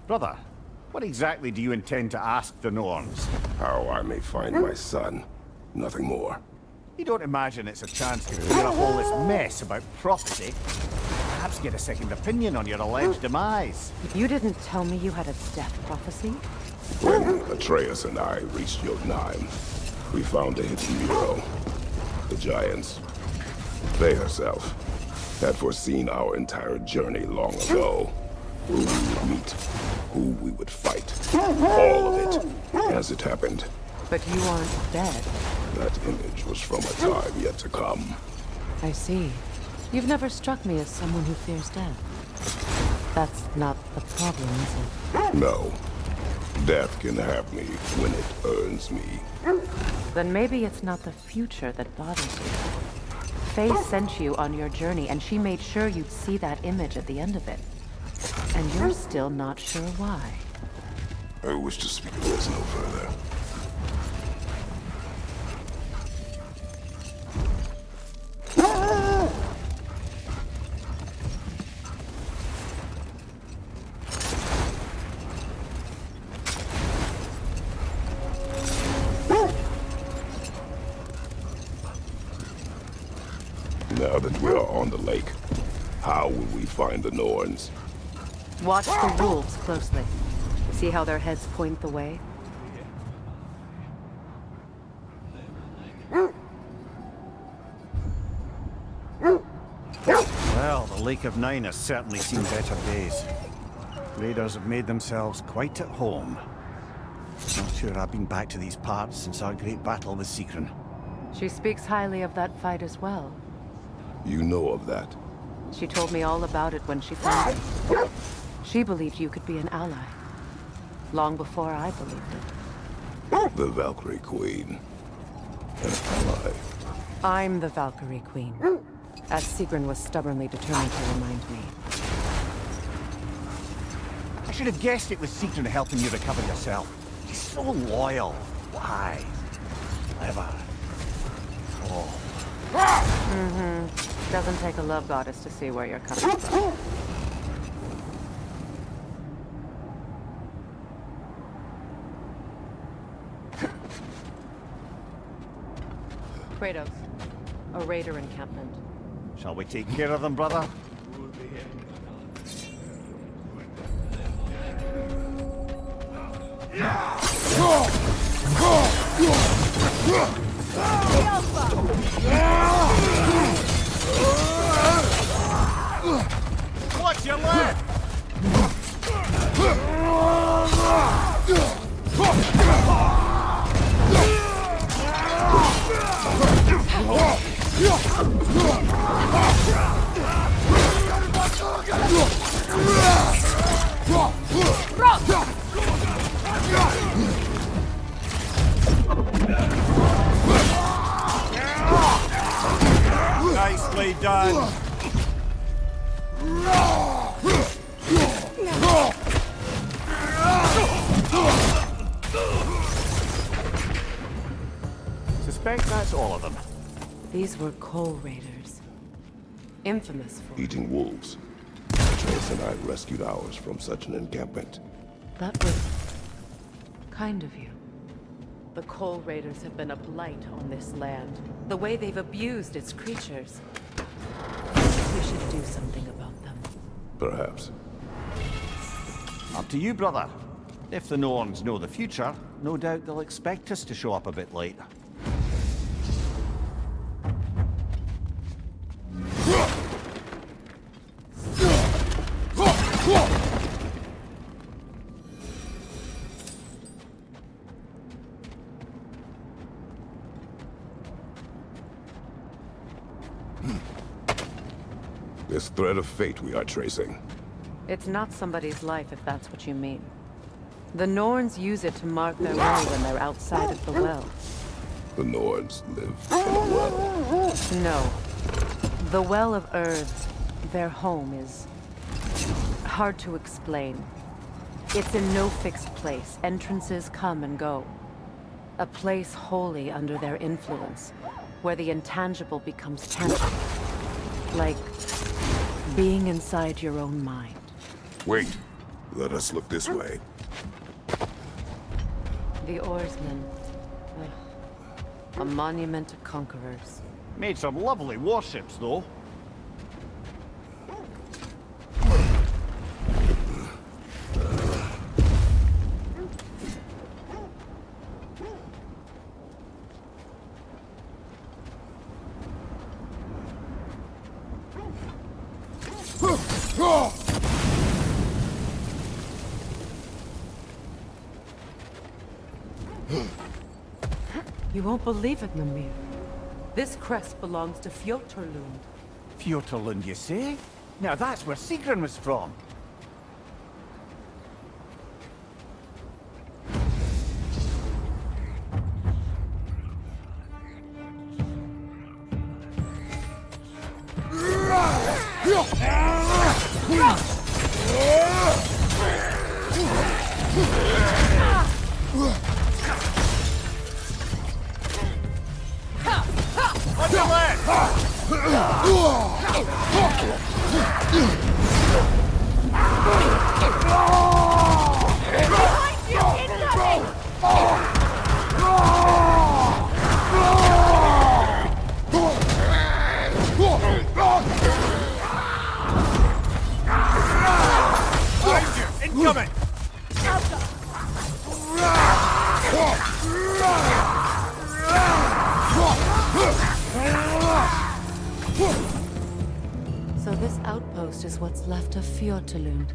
Speaker 11: Brother, what exactly do you intend to ask the Norns?
Speaker 12: How I may find my son. Nothing more.
Speaker 11: You don't imagine it's a chance to clear up all this mess about prophecy? Perhaps get a second opinion on your alleged demise.
Speaker 6: You didn't tell me you had a death prophecy?
Speaker 12: When Atreus and I reached Jotunheim, we found a hidden mural. The Giants, they herself, had foreseen our entire journey long ago. Who we would meet, who we would fight. All of it, as it happened.
Speaker 6: But you aren't dead.
Speaker 12: That image was from a time yet to come.
Speaker 6: I see. You've never struck me as someone who fears death. That's not the problem, is it?
Speaker 12: No. Death can have me when it earns me.
Speaker 6: Then maybe it's not the future that bothers you. Faye sent you on your journey, and she made sure you'd see that image at the end of it. And you're still not sure why.
Speaker 12: I wish to speak of this no further. Now that we are on the lake, how will we find the Norns?
Speaker 6: Watch the wolves closely. See how their heads point the way?
Speaker 11: Well, the Lake of Nine has certainly seen better days. Raiders have made themselves quite at home. Not sure I've been back to these parts since our great battle with Sigrun.
Speaker 6: She speaks highly of that fight as well.
Speaker 12: You know of that?
Speaker 6: She told me all about it when she found it. She believed you could be an ally. Long before I believed it.
Speaker 12: The Valkyrie Queen. An ally.
Speaker 6: I'm the Valkyrie Queen. As Sigrun was stubbornly determined to remind me.
Speaker 11: I should have guessed it was Sigrun helping you recover yourself. She's so loyal. Why? Clever. Oh.
Speaker 6: Mm-hmm. Doesn't take a love goddess to see where you're coming from. Kratos, a raider encampment.
Speaker 11: Shall we take care of them, brother? Watch your left! Nicely done. Suspect that's all of them.
Speaker 6: These were coal raiders. Infamous for
Speaker 12: Eating wolves. Atreus and I rescued ours from such an encampment.
Speaker 6: That was kind of you. The coal raiders have been a blight on this land. The way they've abused its creatures. We should do something about them.
Speaker 12: Perhaps.
Speaker 11: Up to you, brother. If the Norns know the future, no doubt they'll expect us to show up a bit late.
Speaker 12: This thread of fate we are tracing.
Speaker 6: It's not somebody's life, if that's what you mean. The Norns use it to mark their way when they're outside of the well.
Speaker 12: The Nords live in a well.
Speaker 6: No. The Well of Earth, their home, is hard to explain. It's in no fixed place. Entrances come and go. A place wholly under their influence, where the intangible becomes tangible. Like being inside your own mind.
Speaker 12: Wait. Let us look this way.
Speaker 6: The Oarsmen. A monument to conquerors.
Speaker 7: Made some lovely warships, though.
Speaker 6: You won't believe it, Mimir. This crest belongs to Fjoturlund.
Speaker 3: Fjoturlund, you say? Now that's where Sigrun was from.
Speaker 13: Incoming!
Speaker 6: So this outpost is what's left of Fjoturlund.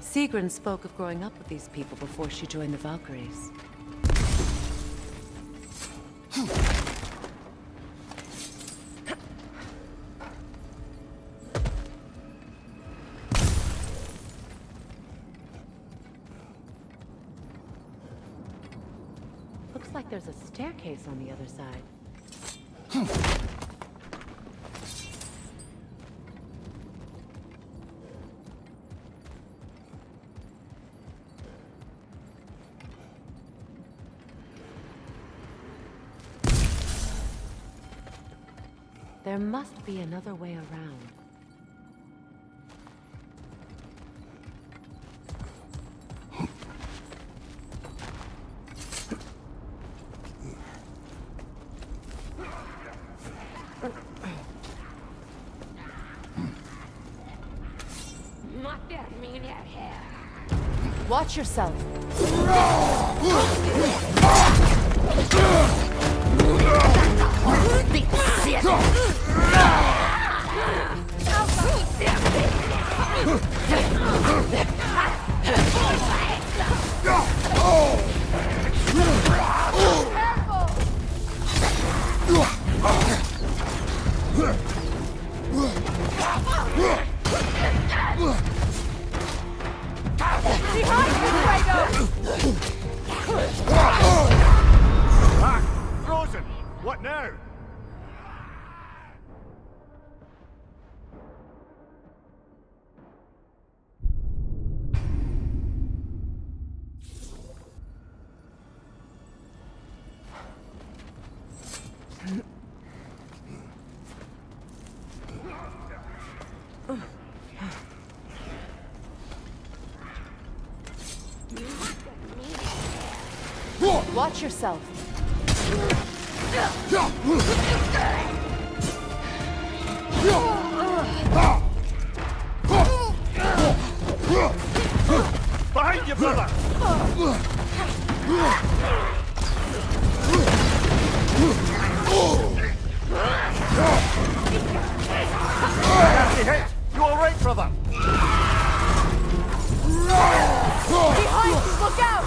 Speaker 6: Sigrun spoke of growing up with these people before she joined the Valkyries. Looks like there's a staircase on the other side. There must be another way around. Watch yourself.
Speaker 13: Frozen! What now?
Speaker 6: Watch yourself.
Speaker 13: Behind you, brother! Nasty hit! You alright, brother?
Speaker 5: Behind you! Look out!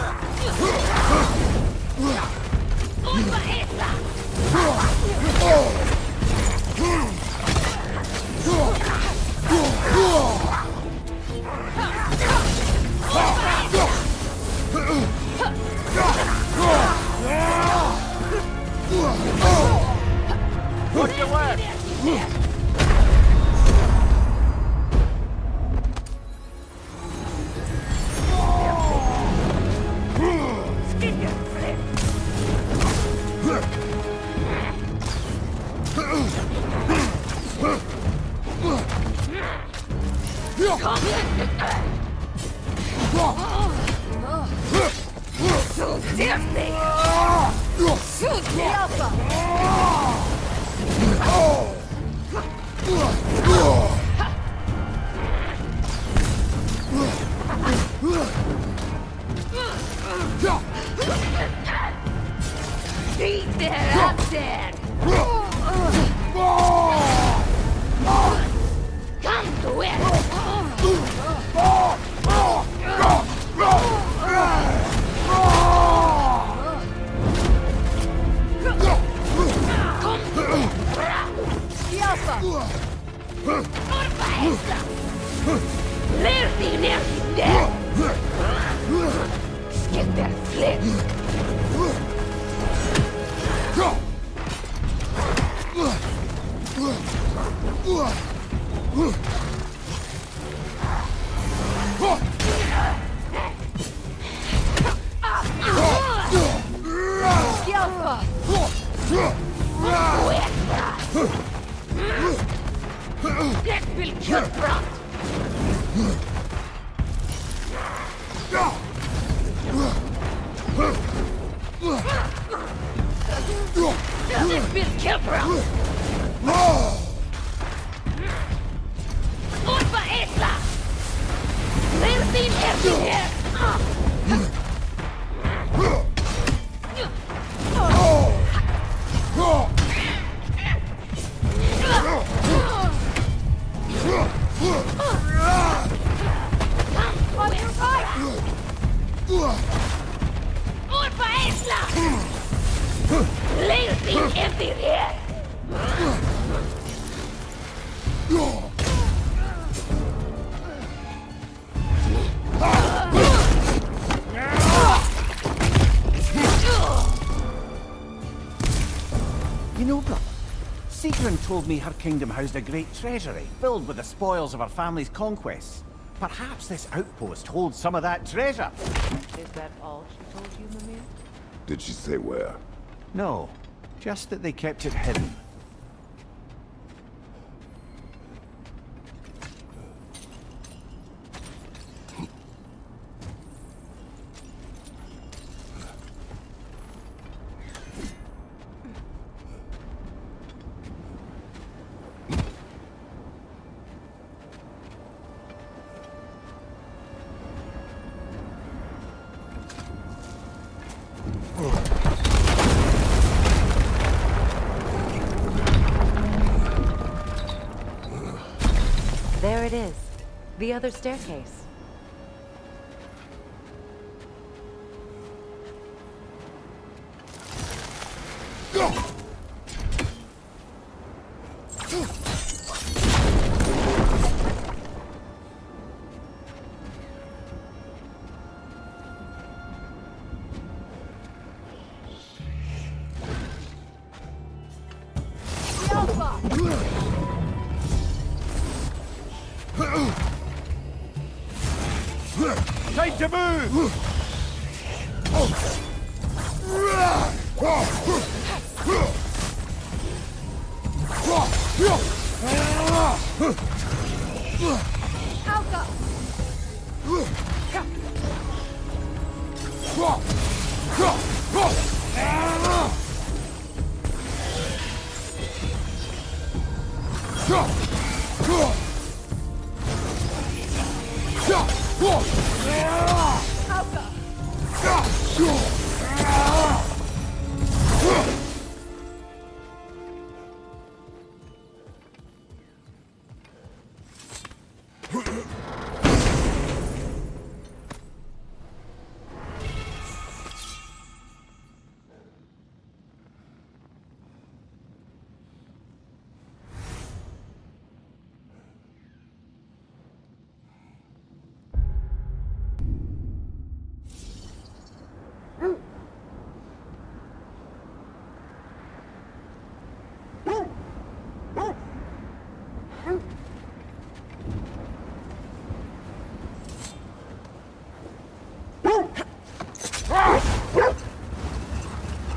Speaker 11: You know, brother, Sigrun told me her kingdom housed a great treasury filled with the spoils of her family's conquests. Perhaps this outpost holds some of that treasure.
Speaker 6: Is that all she told you, Mimir?
Speaker 12: Did she say where?
Speaker 11: No, just that they kept it hidden.
Speaker 6: There it is. The other staircase.
Speaker 13: Time to move!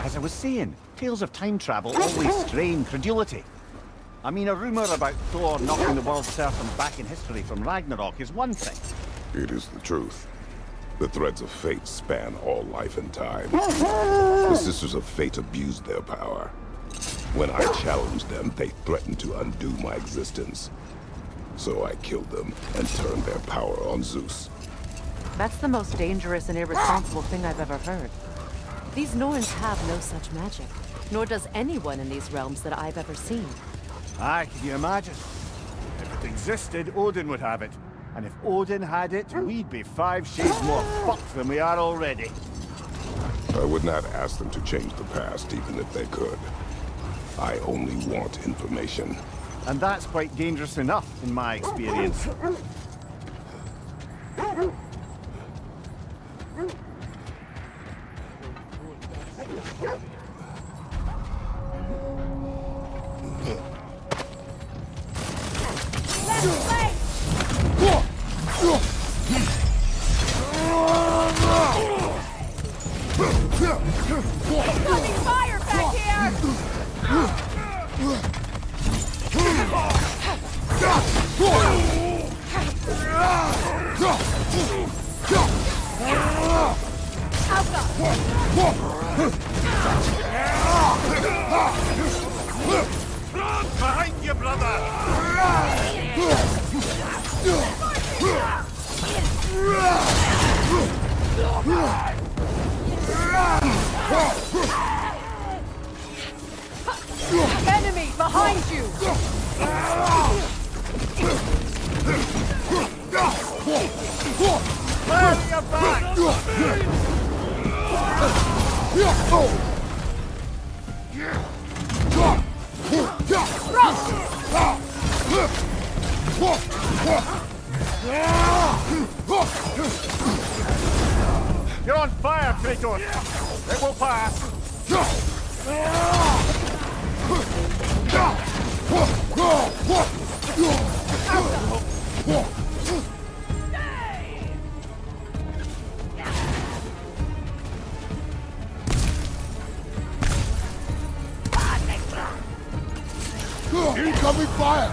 Speaker 11: As I was saying, tales of time travel always strain credulity. I mean, a rumor about Thor knocking the world serpent back in history from Ragnarok is one thing.
Speaker 12: It is the truth. The threads of fate span all life and time. The Sisters of Fate abused their power. When I challenged them, they threatened to undo my existence. So I killed them and turned their power on Zeus.
Speaker 6: That's the most dangerous and irresponsible thing I've ever heard. These Norns have no such magic, nor does anyone in these realms that I've ever seen.
Speaker 11: Aye, can you imagine? If it existed, Odin would have it. And if Odin had it, we'd be 5 shades more fucked than we are already.
Speaker 12: I would not ask them to change the past, even if they could. I only want information.
Speaker 11: And that's quite dangerous enough, in my experience.
Speaker 5: Incoming fire back here!
Speaker 13: Behind you, brother!
Speaker 5: Enemy behind you!
Speaker 13: Turn your back!
Speaker 11: You're on fire, Kratos! It will pass!
Speaker 8: Incoming fire!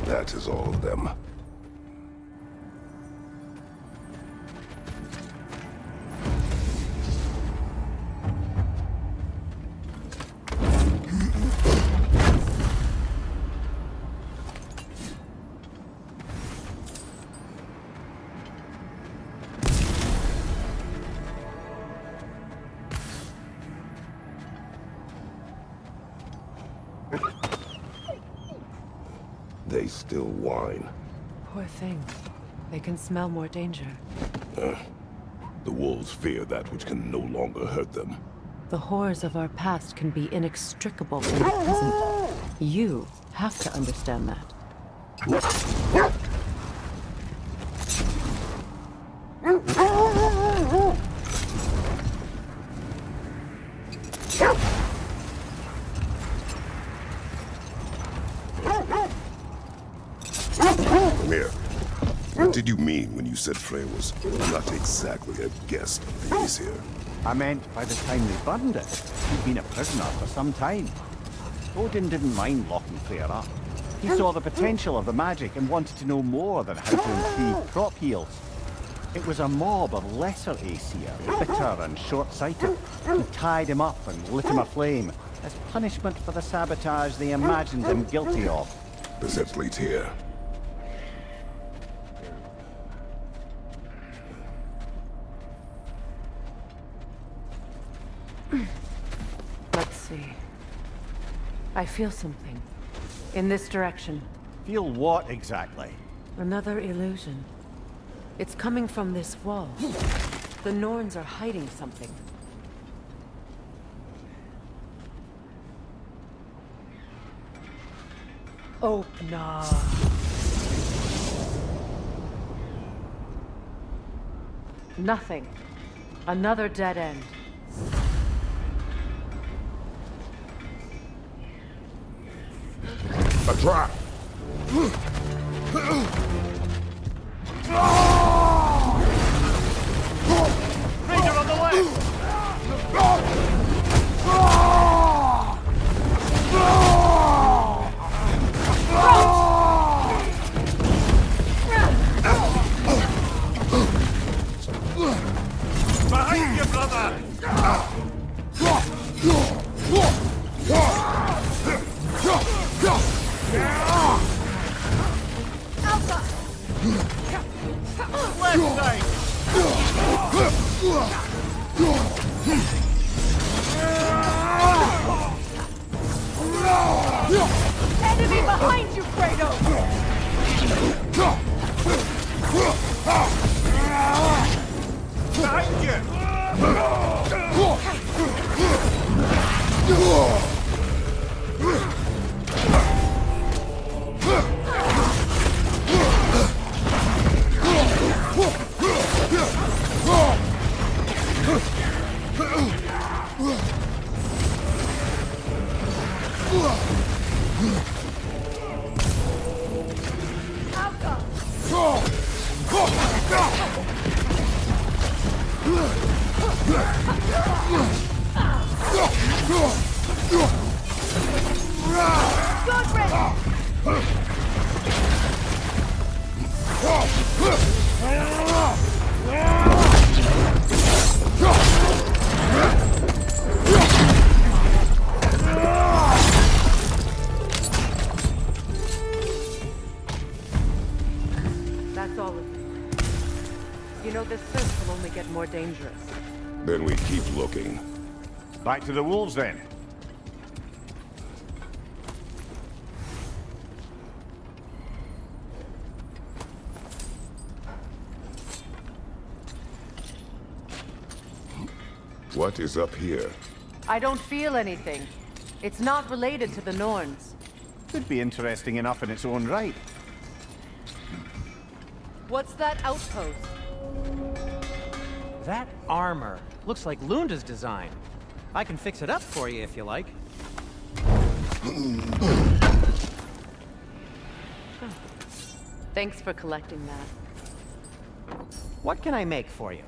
Speaker 12: That is all of them. They still whine.
Speaker 6: Poor thing. They can smell more danger.
Speaker 12: The wolves fear that which can no longer hurt them.
Speaker 6: The horrors of our past can be inextricable from the present. You have to understand that.
Speaker 12: Mimir, what did you mean when you said Frey was not exactly a guest of the Aesir?
Speaker 11: I meant by the time they burned it, he'd been a prisoner for some time. Odin didn't mind locking Freyr up. He saw the potential of the magic and wanted to know more than how to improve crop yields. It was a mob of lesser Aesir, bitter and short-sighted, who tied him up and lit him aflame as punishment for the sabotage they imagined him guilty of.
Speaker 12: The Zeds leads here.
Speaker 6: Let's see. I feel something. In this direction.
Speaker 11: Feel what exactly?
Speaker 6: Another illusion. It's coming from this wall. The Norns are hiding something. Open up. Nothing. Another dead end.
Speaker 12: A trap!
Speaker 13: behind you, brother! Left side!
Speaker 5: Enemy behind you, Kratos!
Speaker 13: Behind you!
Speaker 6: That's all of it. You know, this search will only get more dangerous.
Speaker 12: Then we keep looking.
Speaker 11: Back to the wolves, then.
Speaker 12: What is up here?
Speaker 6: I don't feel anything. It's not related to the Norns.
Speaker 11: Could be interesting enough in its own right.
Speaker 6: What's that outpost?
Speaker 3: That armor looks like Lunda's design. I can fix it up for you if you like.
Speaker 6: Thanks for collecting that.
Speaker 3: What can I make for you?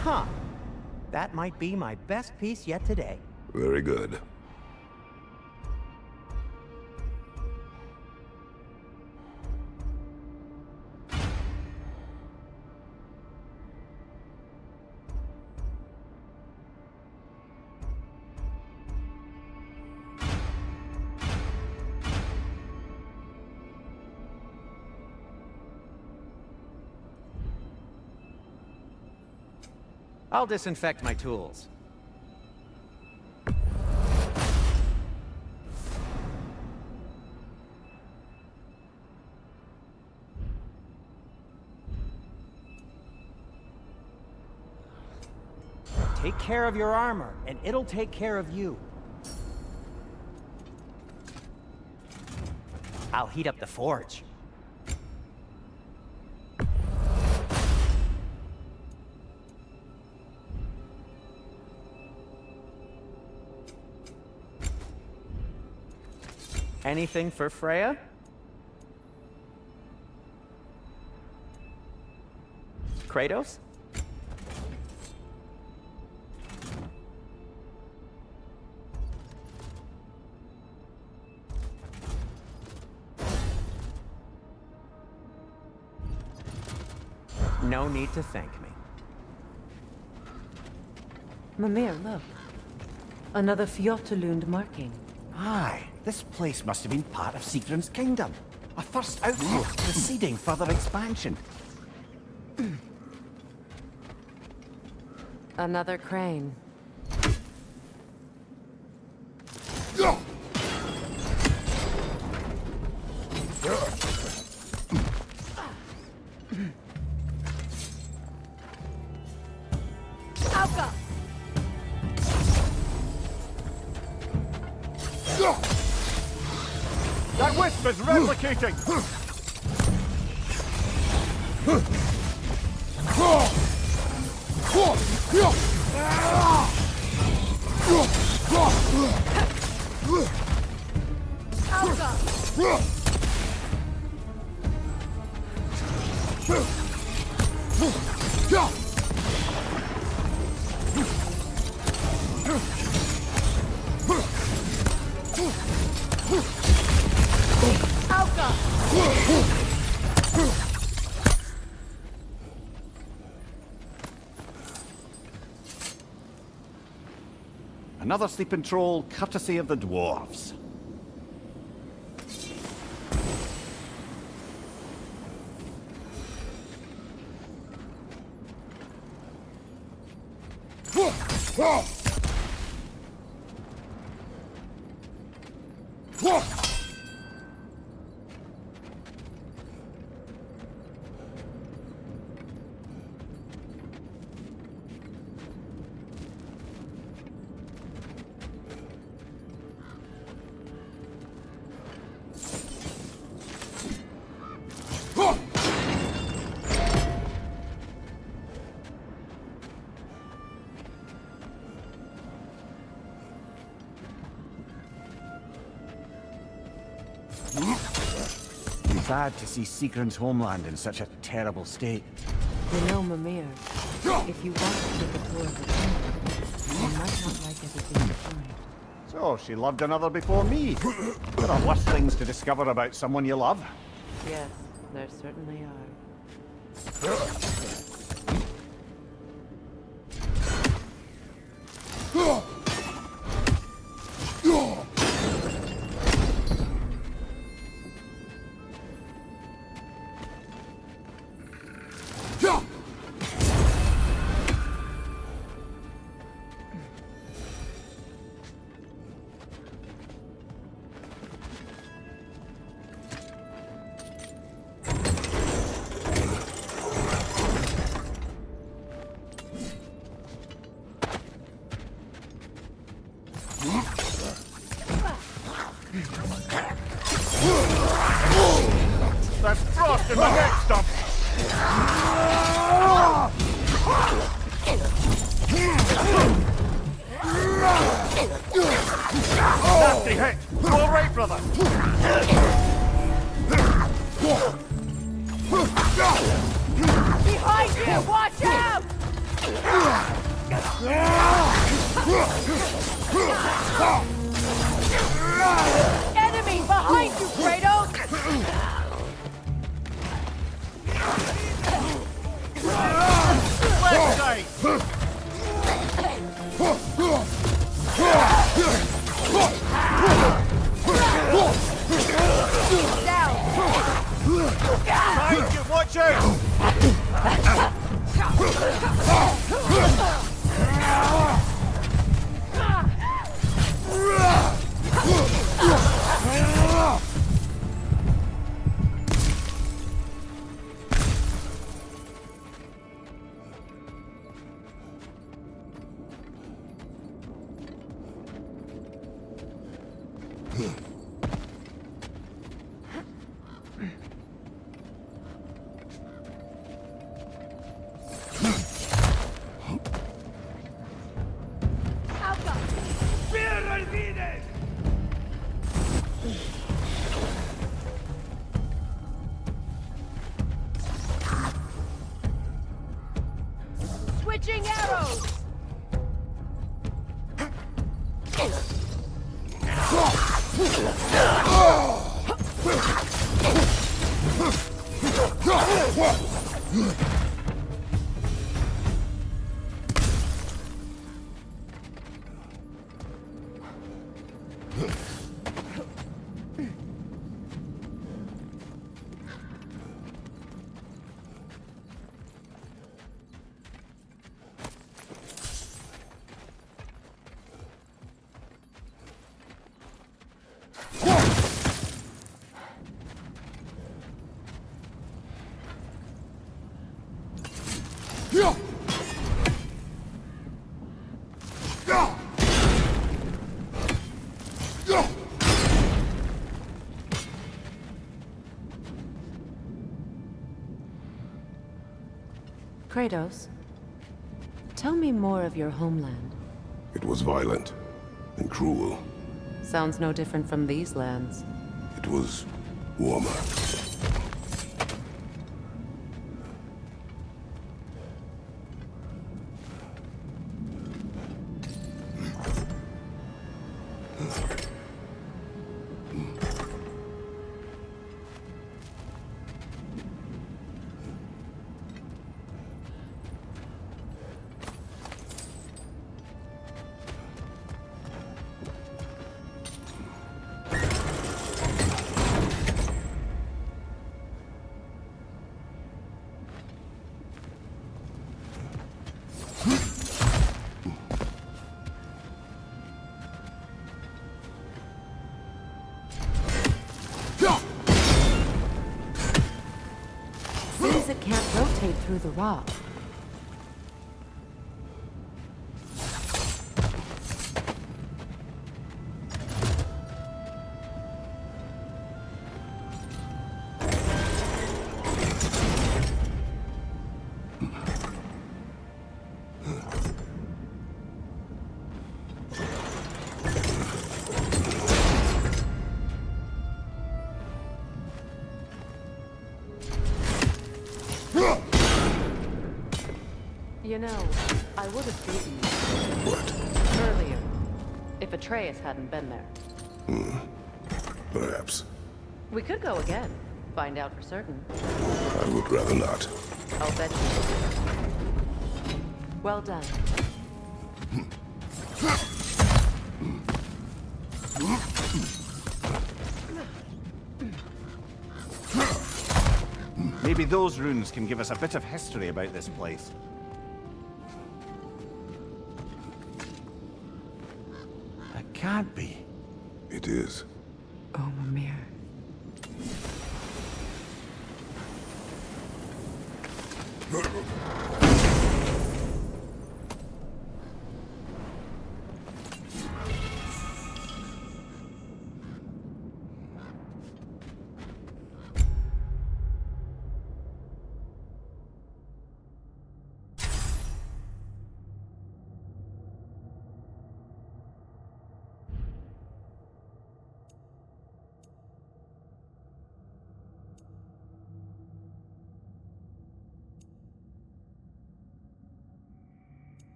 Speaker 3: Huh. That might be my best piece yet today.
Speaker 12: Very good.
Speaker 3: I'll disinfect my tools. Take care of your armor, and it'll take care of you. I'll heat up the forge. Anything for Freya? Kratos? No need to thank me.
Speaker 6: Mimir, look. Another Fjotalund marking.
Speaker 11: Aye, this place must have been part of Sigrun's kingdom. A first outpost preceding further expansion.
Speaker 6: Another crane.
Speaker 5: Alka!
Speaker 11: That wisp is replicating! Another sleeping troll, courtesy of the dwarves. Sad to see Sigrun's homeland in such a terrible state.
Speaker 6: You know, Mimir, if you want to take a tour of the kingdom, you might not like everything you find.
Speaker 11: So, she loved another before me. There are worse things to discover about someone you love.
Speaker 6: Yes, there certainly are.
Speaker 11: There's frost in my neck stump! Nasty hit! All right, brother!
Speaker 5: Behind you! Watch out! Enemy behind you, Kratos!
Speaker 11: Left side! Behind you, watch out!
Speaker 5: Switching arrows!
Speaker 6: Kratos, tell me more of your homeland.
Speaker 12: It was violent and cruel.
Speaker 6: Sounds no different from these lands.
Speaker 12: It was warmer.
Speaker 6: Seems it can't rotate through the rock. You know, I would have beaten you.
Speaker 12: What?
Speaker 6: Earlier. If Atreus hadn't been there.
Speaker 12: Perhaps.
Speaker 6: We could go again. Find out for certain.
Speaker 12: I would rather not.
Speaker 6: I'll bet you. Well done.
Speaker 11: Maybe those runes can give us a bit of history about this place. It can't be.
Speaker 12: It is.
Speaker 4: Oh, Mimir.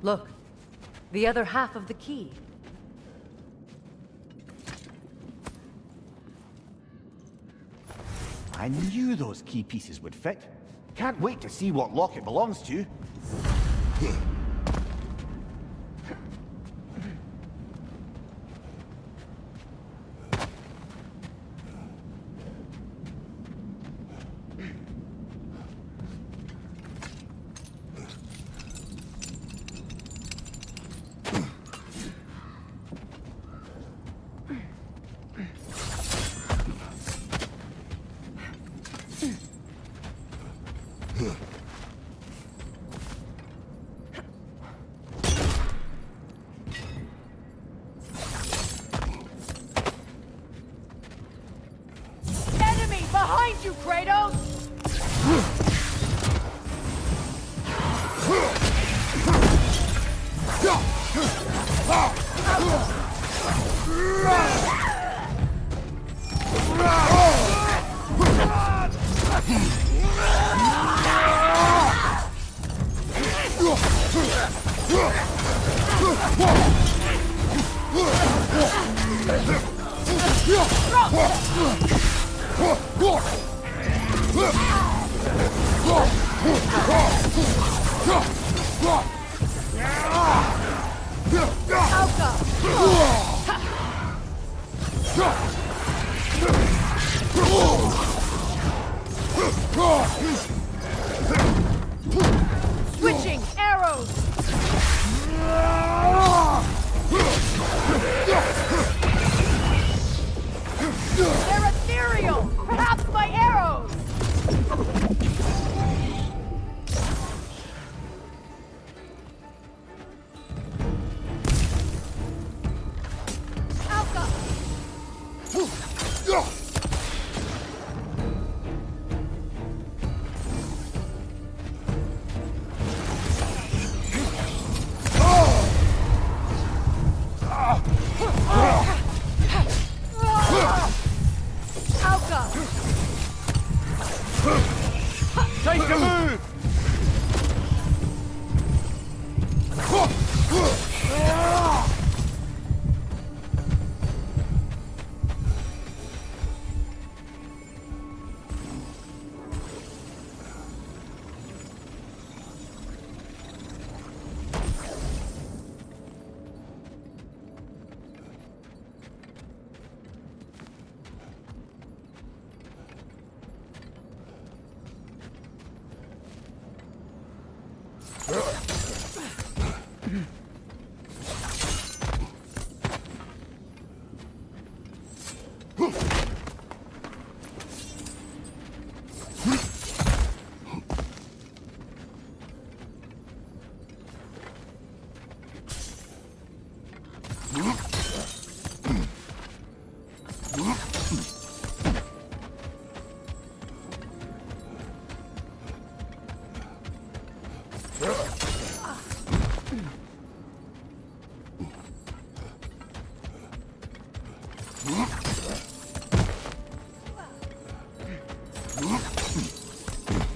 Speaker 6: Look, the other half of the key.
Speaker 11: I knew those key pieces would fit. Can't wait to see what lock it belongs to.
Speaker 9: Enemy behind you, Kratos! Switching arrows! They're ethereal! Perhaps my arrows!
Speaker 3: Take the move!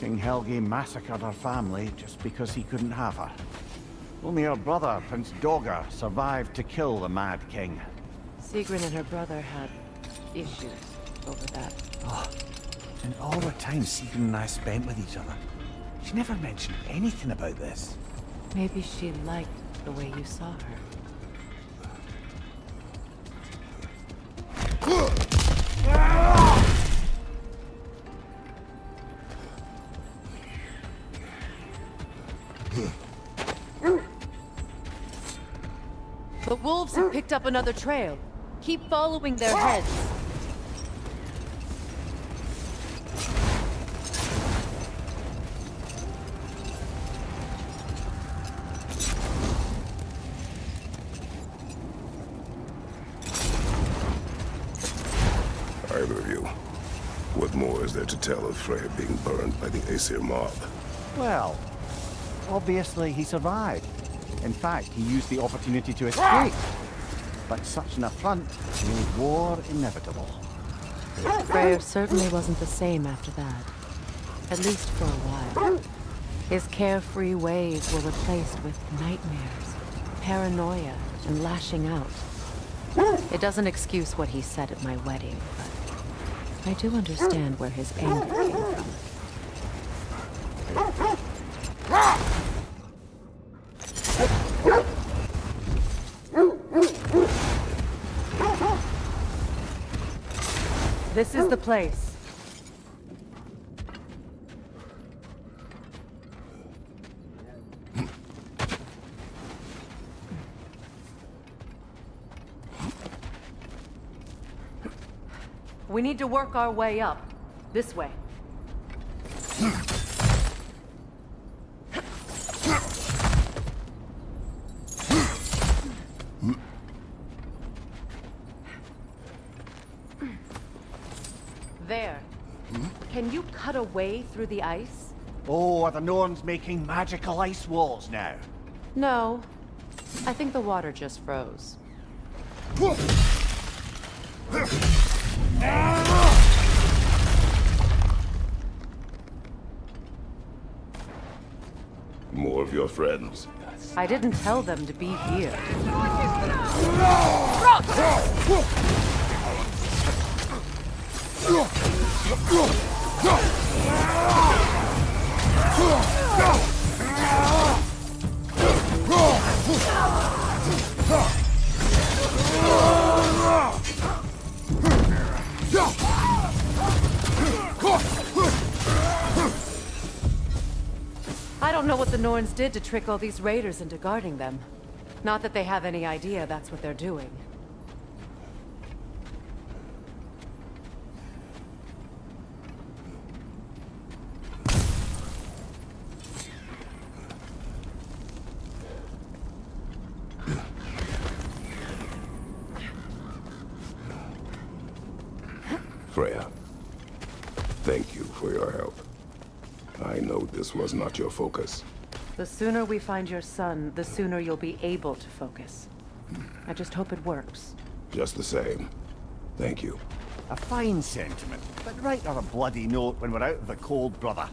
Speaker 11: King Helgi massacred her family just because he couldn't have her. Only her brother, Prince Doga, survived to kill the Mad King.
Speaker 6: Sigrun and her brother had issues over that.
Speaker 11: Oh, and all the time Sigrun and I spent with each other, she never mentioned anything about this.
Speaker 6: Maybe she liked the way you saw her. The wolves have picked up another trail. Keep following their heads.
Speaker 12: Either of you, what more is there to tell of Freya being burned by the Aesir mob?
Speaker 11: Well, obviously he survived. In fact, he used the opportunity to escape. But such an affront made war inevitable.
Speaker 6: Freyr certainly wasn't the same after that. At least for a while. His carefree ways were replaced with nightmares, paranoia, and lashing out. It doesn't excuse what he said at my wedding, but I do understand where his anger came from. This is the place. We need to work our way up. This way. There. Can you cut a way through the ice?
Speaker 11: Oh, are the Norns making magical ice walls now?
Speaker 6: No. I think the water just froze.
Speaker 12: More of your friends.
Speaker 6: I didn't tell them to be here. I don't know what the Norns did to trick all these raiders into guarding them. Not that they have any idea that's what they're doing.
Speaker 12: Freya, thank you for your help. I know this was not your focus.
Speaker 6: The sooner we find your son, the sooner you'll be able to focus. I just hope it works.
Speaker 12: Just the same. Thank you.
Speaker 13: A fine sentiment, but write her a bloody note when we're out of the cold, brother.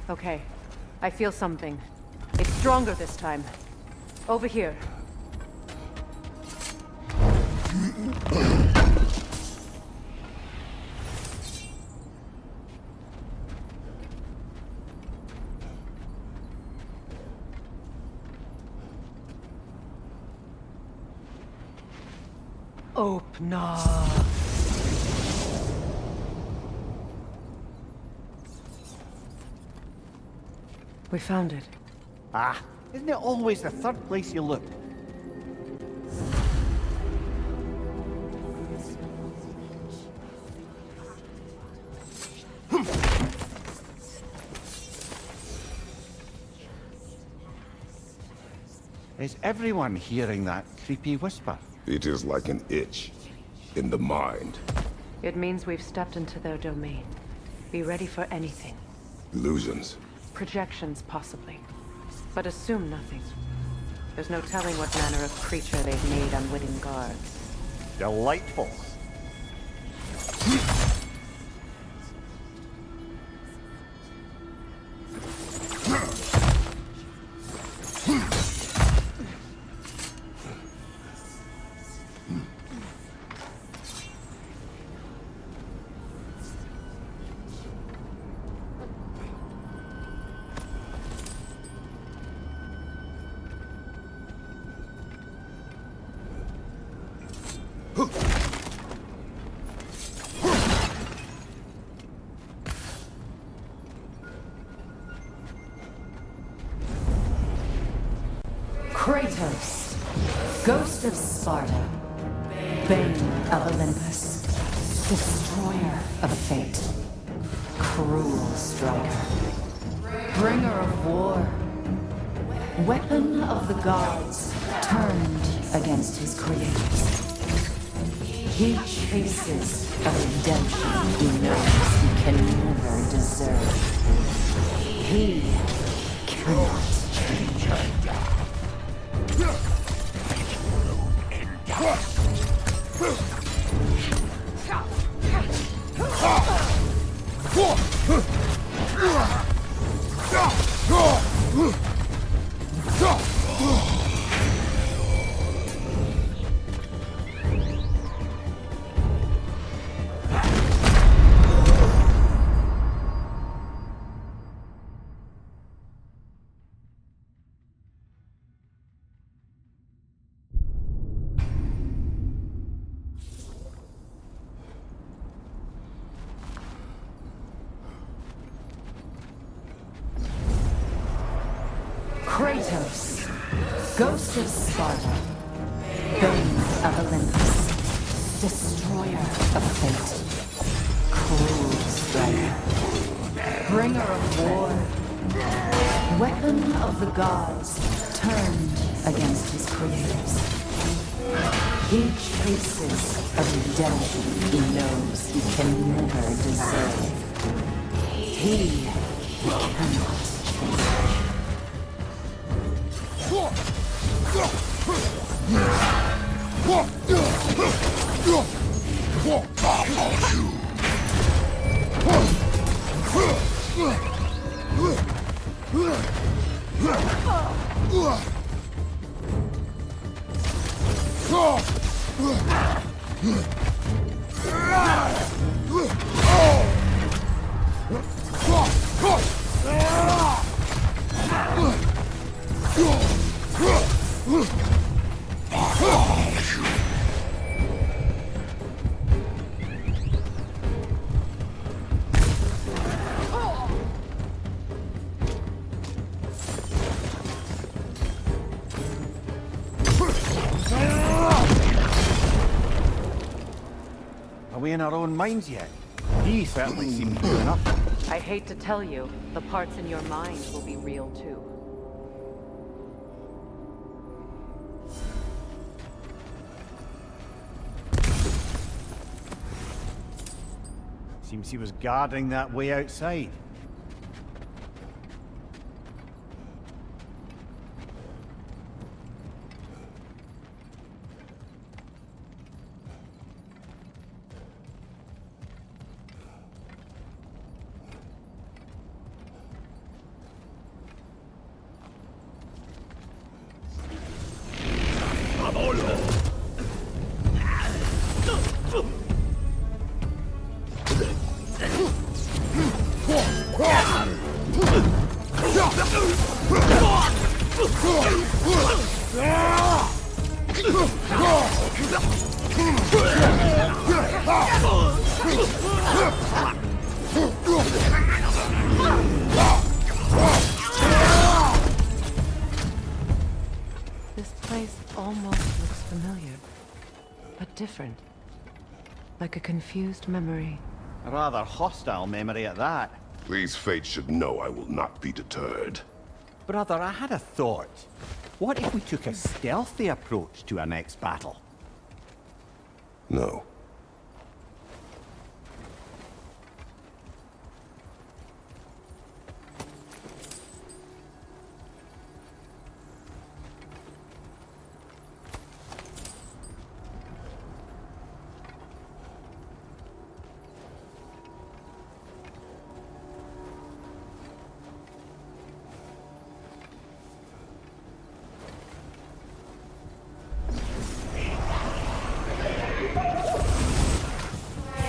Speaker 6: Okay, I feel something. It's stronger this time. Over here. Open up. We found it.
Speaker 13: Ah, isn't it always the third place you look? Is everyone hearing that creepy whisper?
Speaker 12: It is like an itch in the mind.
Speaker 6: It means we've stepped into their domain. Be ready for anything.
Speaker 12: Illusions.
Speaker 6: Projections, possibly. But assume nothing. There's no telling what manner of creature they've made unwitting guards.
Speaker 13: Delightful.
Speaker 6: Kratos, Ghost of Sparta, Bane of Olympus, Destroyer of Fate, Cruel Striker, Bringer of War, Weapon of the Gods, turned against his creators. He chases a redemption he knows he can never deserve. He cannot change. Kratos, Ghost of Sparta, Bane of Olympus, Destroyer of Fate, Cruel Striker, Bringer of War, Weapon of the Gods, turned against his creators. He chases a redemption he knows he can never deserve. He cannot change.
Speaker 11: Are we in our own minds yet? He certainly seemed clear enough.
Speaker 6: I hate to tell you, the parts in your mind will be real too.
Speaker 11: Seems he was guarding that way outside.
Speaker 6: This place almost looks familiar, but different. Like a confused memory.
Speaker 11: A rather hostile memory at that.
Speaker 12: These fates should know I will not be deterred.
Speaker 11: Brother, I had a thought. What if we took a stealthy approach to our next battle?
Speaker 12: No.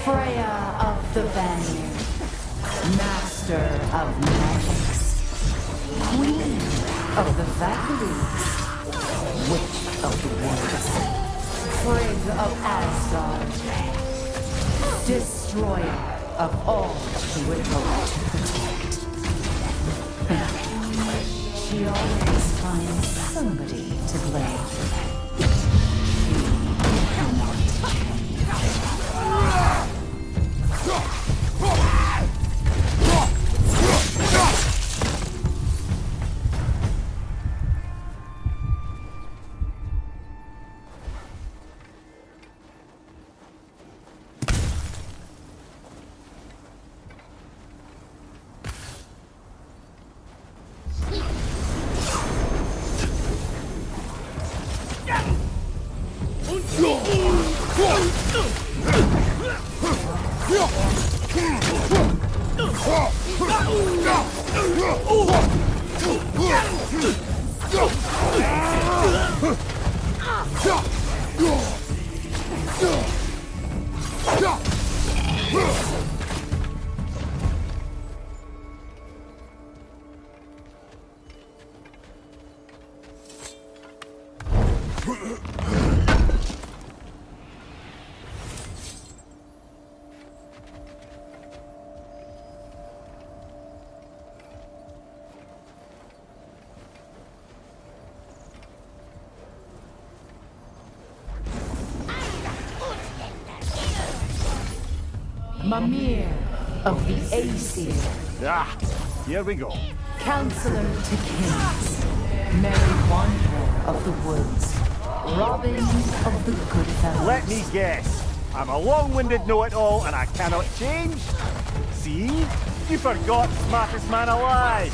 Speaker 6: Freya of the Vanir, Master of Magics, Queen of the Valkyries, Witch of the Woods, Frigg of Asgard, Destroyer of all who would hope to protect. She always finds somebody to blame. Mimir of the Aesir.
Speaker 11: Ah, here we go.
Speaker 6: Counselor to Kings, Merry Wanderer of the Woods, Robin of the Good Fellows.
Speaker 11: Let me guess. I'm a long-winded know-it-all and I cannot change? See? You forgot smartest man alive.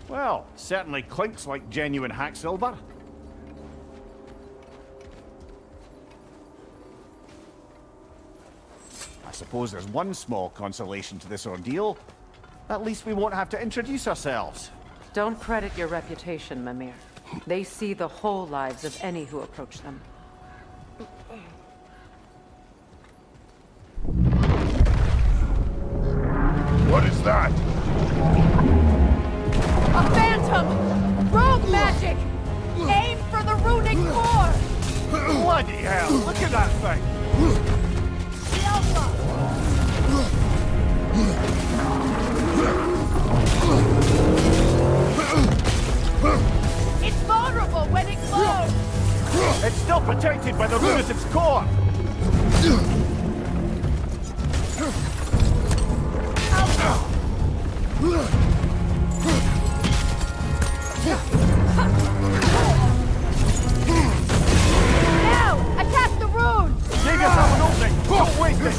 Speaker 11: Well, certainly clinks like genuine hack silver. I suppose there's one small consolation to this ordeal. At least we won't have to introduce ourselves.
Speaker 6: Don't credit your reputation, Mimir. They see the whole lives of any who approach them.
Speaker 12: What is that?
Speaker 5: A phantom! Rogue magic! Aim for the runic core!
Speaker 11: Bloody hell, look at that thing!
Speaker 5: It's vulnerable when it glows!
Speaker 11: It's still protected by the rune at its core!
Speaker 5: Now! Attack the rune!
Speaker 11: Give yourself an opening! Don't waste it!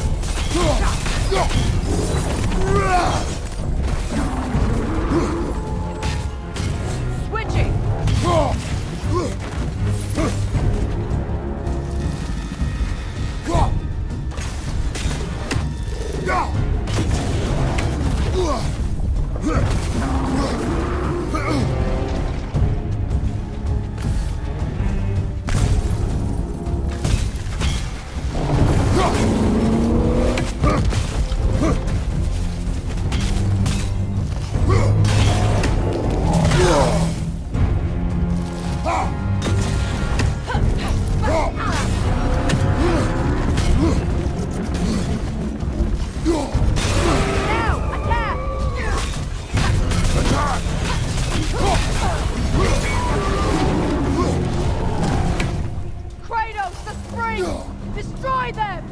Speaker 5: Switching! Kratos, the spring! Destroy them!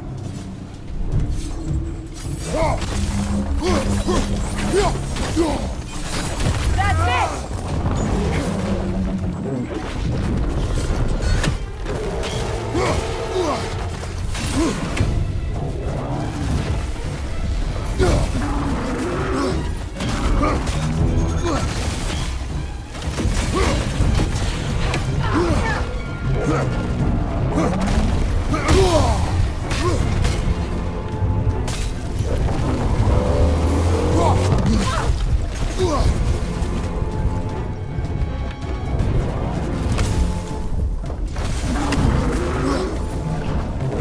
Speaker 5: That's it!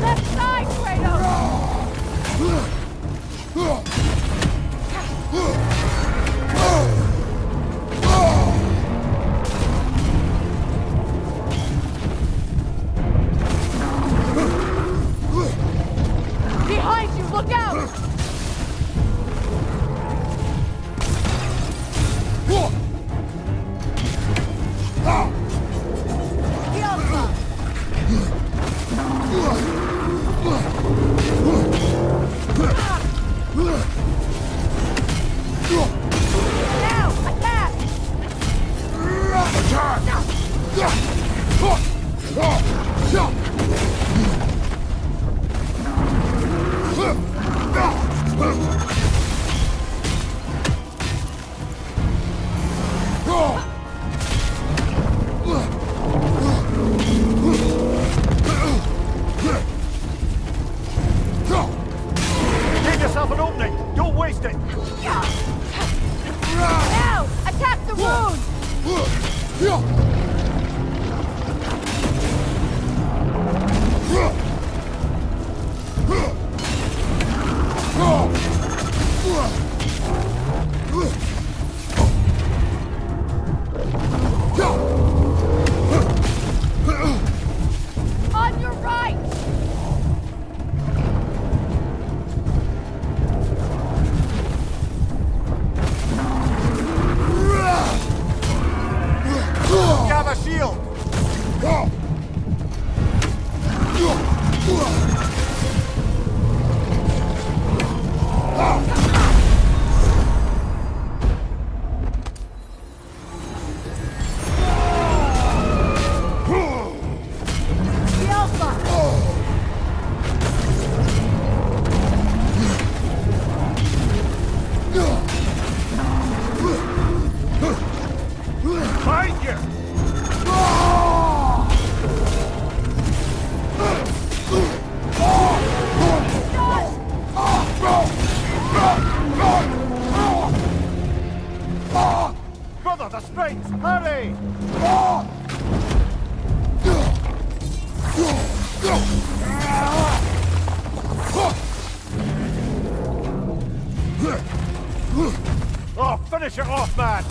Speaker 5: Left side, Behind you, look out!
Speaker 13: Give yourself an opening! Don't waste it!
Speaker 5: Now! Attack the rune! On your right!
Speaker 13: Gather shield!
Speaker 5: The Alpha!
Speaker 13: Behind you! Brother, the strings! Hurry! Oh, finish it off, man!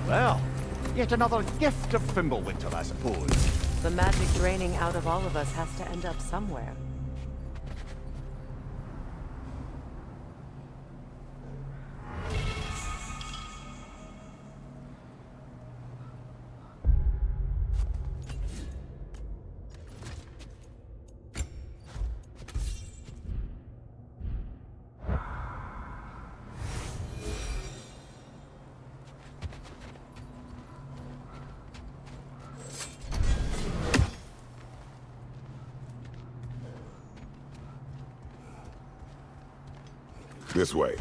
Speaker 13: Well, yet another gift of Fimbulwinter, I suppose.
Speaker 6: The magic draining out of all of us has to end up somewhere.
Speaker 12: This way.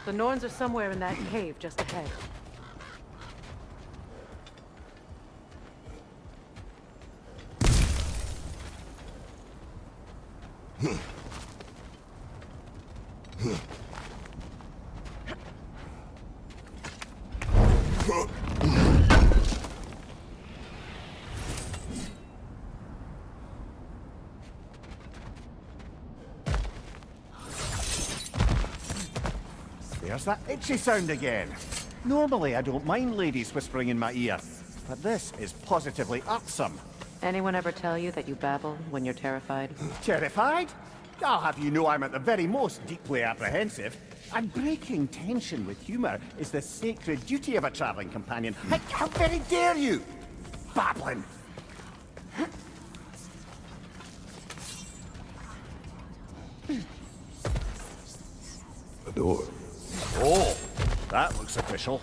Speaker 6: The Norns are somewhere in that cave just ahead.
Speaker 13: There's that itchy sound again. Normally I don't mind ladies whispering in my ear, but this is positively irksome.
Speaker 6: Anyone ever tell you that you babble when you're terrified?
Speaker 13: Terrified? I'll have you know I'm at the very most deeply apprehensive. And breaking tension with humor is the sacred duty of a traveling companion. How very dare you! Babbling!
Speaker 12: A door.
Speaker 13: Oh, that looks official.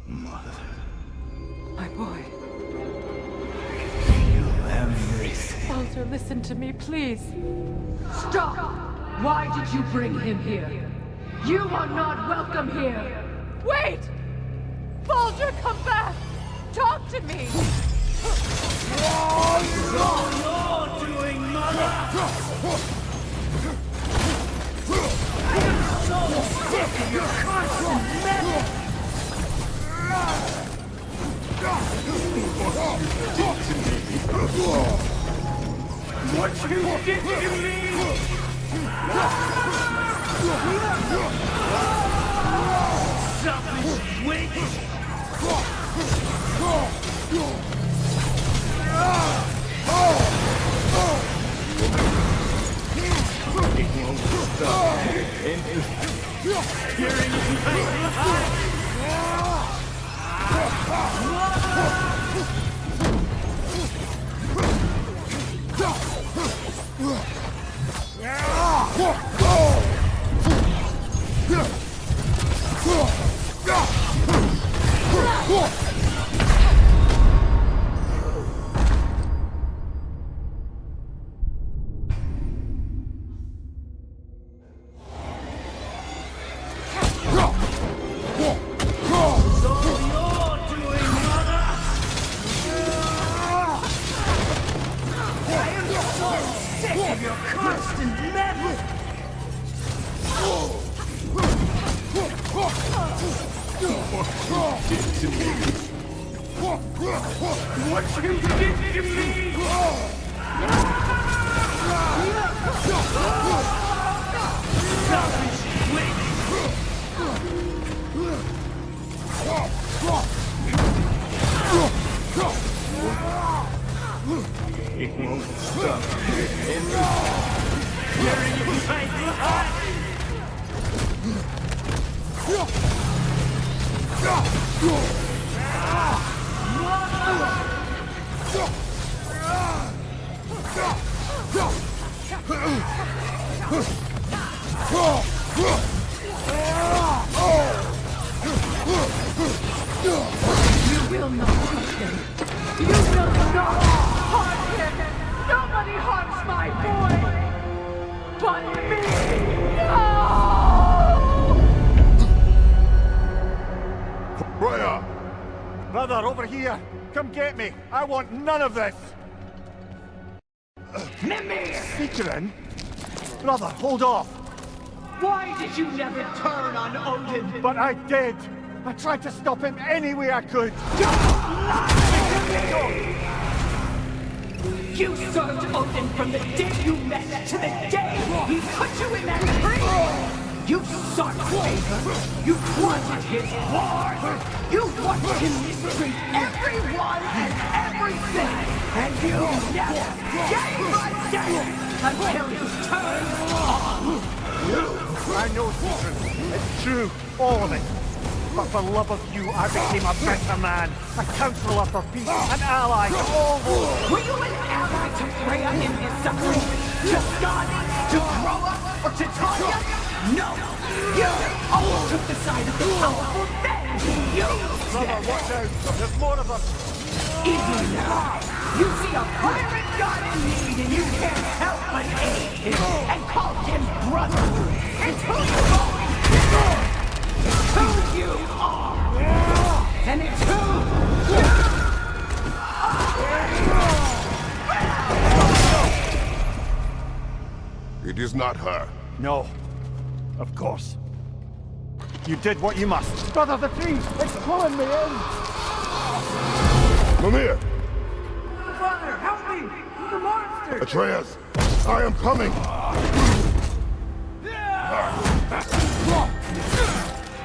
Speaker 6: My boy.
Speaker 15: Everything.
Speaker 6: Baldur, listen to me, please.
Speaker 15: Stop! Why did you bring him here? You are not welcome here!
Speaker 5: Wait! Baldur, come back! Talk to me!
Speaker 15: What you're doing, mother? I am so sick of your constant meddling! What you did to me? Something weak!
Speaker 13: Brother, over here! Come get me! I want none of this!
Speaker 15: Mimir!
Speaker 13: Featuring? Brother, hold off!
Speaker 15: Why did you never turn on Odin?
Speaker 13: But I did! I tried to stop him any way I could!
Speaker 15: You served Odin from the day you met to the day he put you in that tree! You sought favor, you wanted his wars, you watched him mistreat everyone and everything, and you never gave a damn until you turned on you!
Speaker 13: I know, Susan. It's true, all of it. But for love of you, I became a better man, a counselor for peace, an ally to all those.
Speaker 15: Were you an ally to Freya in his suffering? To Skadi? To Groa? Or to Tanya? No! You all took the side of the powerful then! You
Speaker 13: Brother, watch out! There's more of them!
Speaker 15: Even now, you see a pirate god in need and you can't help but aid him and call him brother! It's who you've always been! Who you are! And it's who you
Speaker 12: are! It is not her.
Speaker 13: No. Of course. You did what you must. Brother, the tree! It's pulling me in!
Speaker 12: Mimir!
Speaker 15: Father, help me! The monster!
Speaker 12: Atreus! I am coming!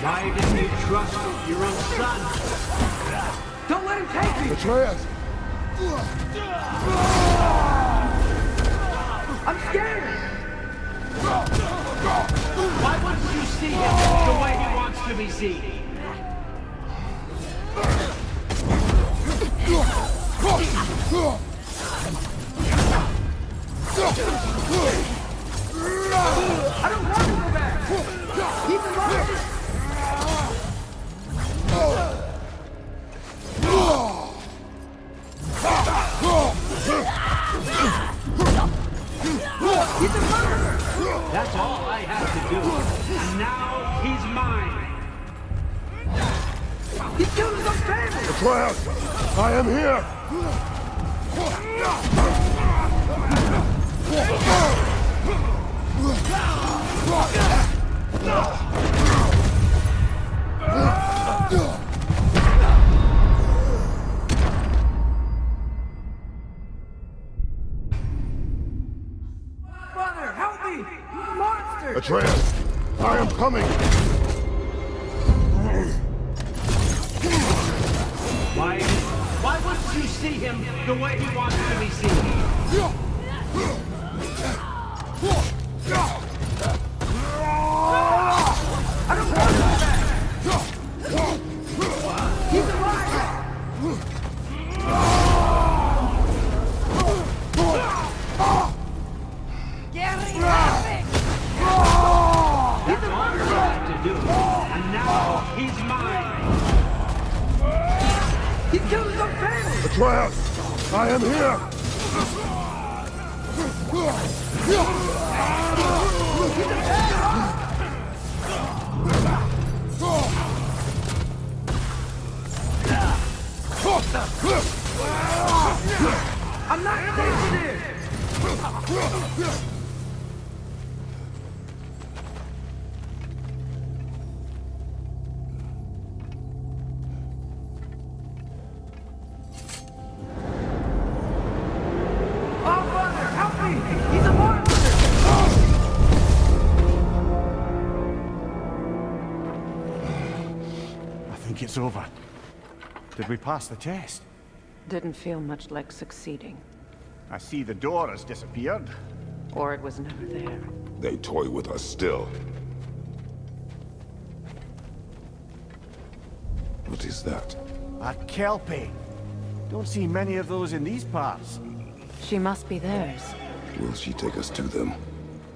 Speaker 15: Why didn't you trust your own son? Don't let him take me!
Speaker 12: Atreus!
Speaker 15: I'm scared! Why wouldn't you see him the way he wants to be seen? I don't want to go back! Keep him up! He's a murderer! That's all I have to do. And now he's mine. He killed his own family!
Speaker 12: Atreus! I am here!
Speaker 15: Father, help me! Monster!
Speaker 12: Atreus! I am coming!
Speaker 15: Why wouldn't you see him the way he wants to be seen?
Speaker 5: Gary, laughing!
Speaker 7: That's all you're left to do. And now he's mine.
Speaker 15: He killed the family!
Speaker 12: Atreus! I am here!
Speaker 15: I'm not sensitive!
Speaker 13: It's over. Did we pass the test?
Speaker 6: Didn't feel much like succeeding.
Speaker 13: I see the door has disappeared.
Speaker 6: Or it was never there.
Speaker 12: They toy with us still. What is that?
Speaker 13: A Kelpie. Don't see many of those in these parts.
Speaker 6: She must be theirs.
Speaker 12: Will she take us to them?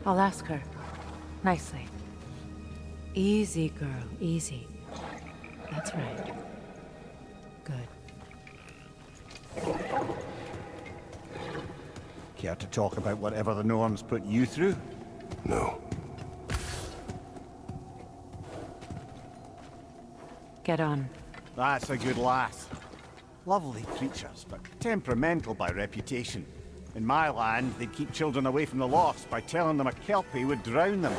Speaker 6: I'll ask her. Nicely. Easy, girl. Easy. That's right. Good.
Speaker 13: Care to talk about whatever the Norns put you through?
Speaker 12: No.
Speaker 6: Get on.
Speaker 13: That's a good lass. Lovely creatures, but temperamental by reputation. In my land, they'd keep children away from the lost by telling them a Kelpie would drown them.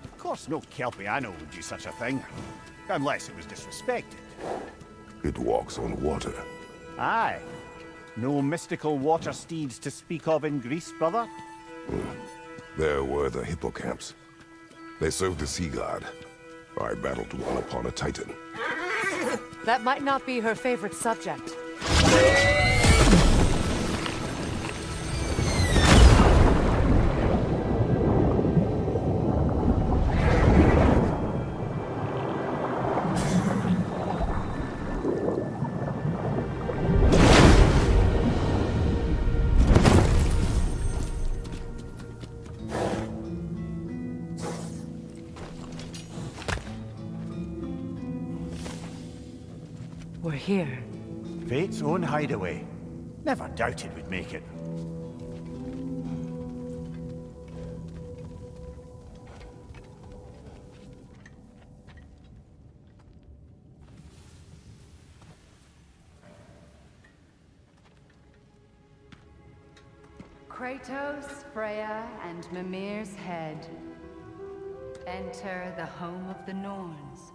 Speaker 13: Of course, no Kelpie I know would do such a thing. Unless it was disrespected.
Speaker 12: It walks on water.
Speaker 13: Aye. No mystical water steeds to speak of in Greece, brother?
Speaker 12: There were the hippocamps. They served the sea god. I battled one upon a titan.
Speaker 6: That might not be her favorite subject. We're here.
Speaker 13: Fate's own hideaway. Never doubted we'd make it.
Speaker 16: Kratos, Freya, and Mimir's head. Enter the home of the Norns.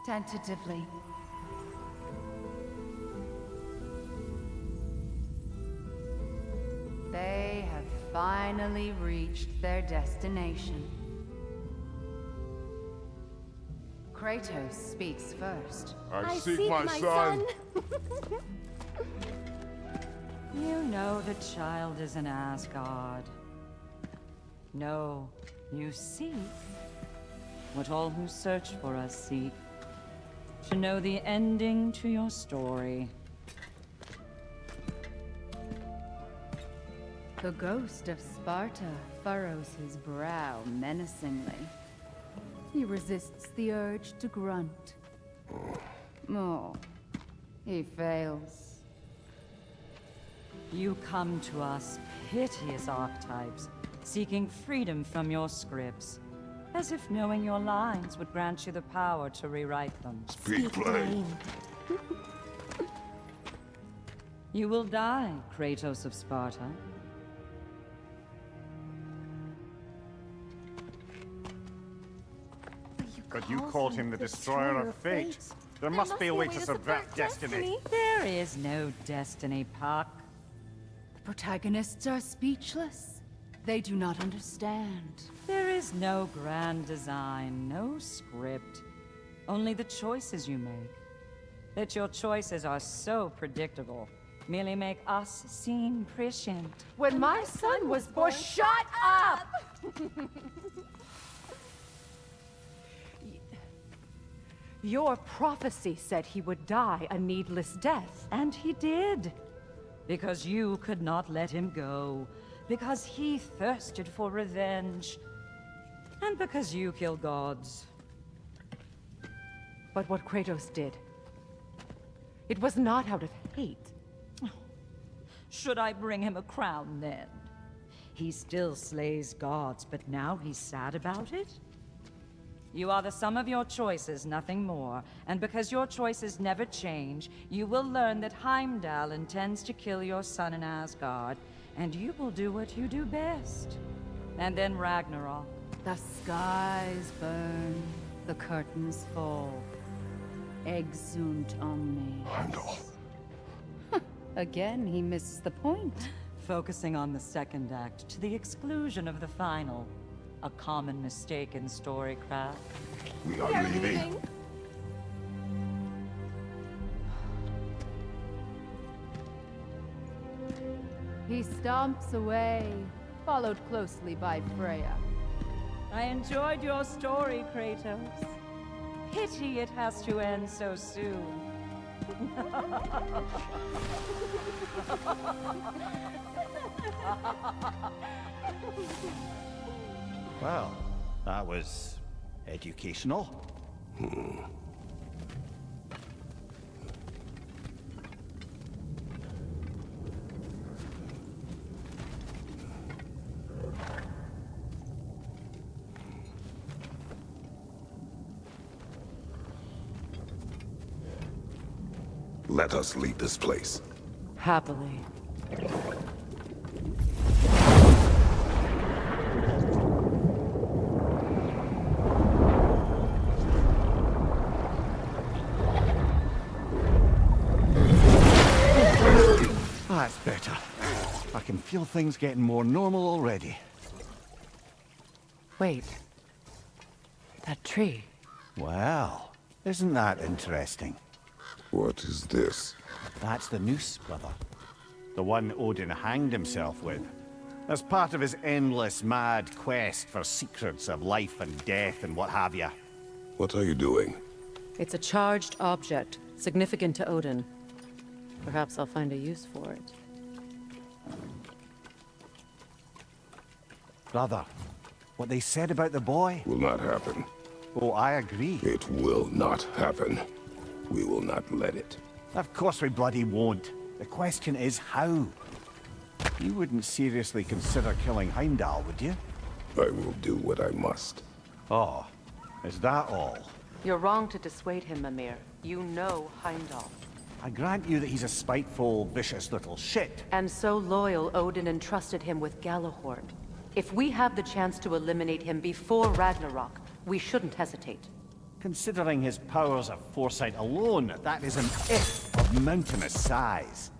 Speaker 16: Tentatively. They have finally reached their destination. Kratos speaks first.
Speaker 12: I seek my son.
Speaker 17: You know the child is in Asgard. No, you seek what all who search for us seek. To know the ending to your story.
Speaker 16: The ghost of Sparta furrows his brow menacingly. He resists the urge to grunt. Oh, he fails.
Speaker 17: You come to us, piteous archetypes, seeking freedom from your scripts. As if knowing your lines would grant you the power to rewrite them.
Speaker 12: Speak plain.
Speaker 17: You will die, Kratos of Sparta.
Speaker 13: But you called him the Destroyer of Fate. There must be a way to subvert destiny.
Speaker 17: There is no destiny, Puck.
Speaker 16: The protagonists are speechless. They do not understand.
Speaker 17: There is no grand design, no script. Only the choices you make. That your choices are so predictable merely make us seem prescient.
Speaker 5: When my son was born, shut up!
Speaker 6: Your prophecy said he would die a needless death.
Speaker 17: And he did. Because you could not let him go. Because he thirsted for revenge. And because you kill gods.
Speaker 6: But what Kratos did, it was not out of hate.
Speaker 17: Should I bring him a crown then? He still slays gods, but now he's sad about it? You are the sum of your choices, nothing more. And because your choices never change, you will learn that Heimdall intends to kill your son in Asgard, and you will do what you do best. And then Ragnarok.
Speaker 16: The skies burn, the curtains fall. Exunt omnes.
Speaker 8: Heimdall.
Speaker 16: Again, he misses the point.
Speaker 17: Focusing on the second act to the exclusion of the final. A common mistake in storycraft.
Speaker 8: We are leaving.
Speaker 16: He stomps away, followed closely by Freya.
Speaker 17: I enjoyed your story, Kratos. Pity it has to end so soon.
Speaker 13: Well, that was educational.
Speaker 12: Let us leave this place.
Speaker 6: Happily.
Speaker 13: That's better. I can feel things getting more normal already.
Speaker 6: Wait. That tree.
Speaker 13: Well, isn't that interesting?
Speaker 12: What is this?
Speaker 13: That's the noose, brother. The one Odin hanged himself with. As part of his endless, mad quest for secrets of life and death and what have you.
Speaker 12: What are you doing?
Speaker 6: It's a charged object, significant to Odin. Perhaps I'll find a use for it.
Speaker 13: Brother, what they said about the boy?
Speaker 12: Will not happen.
Speaker 13: Oh, I agree.
Speaker 12: It will not happen. We will not let it.
Speaker 13: Of course we bloody won't. The question is how? You wouldn't seriously consider killing Heimdall, would you?
Speaker 12: I will do what I must.
Speaker 13: Oh, is that all?
Speaker 6: You're wrong to dissuade him, Mimir. You know Heimdall.
Speaker 13: I grant you that he's a spiteful, vicious little shit.
Speaker 6: And so loyal, Odin entrusted him with Galahorn. If we have the chance to eliminate him before Ragnarok, we shouldn't hesitate.
Speaker 13: Considering his powers of foresight alone, that is an if of mountainous size.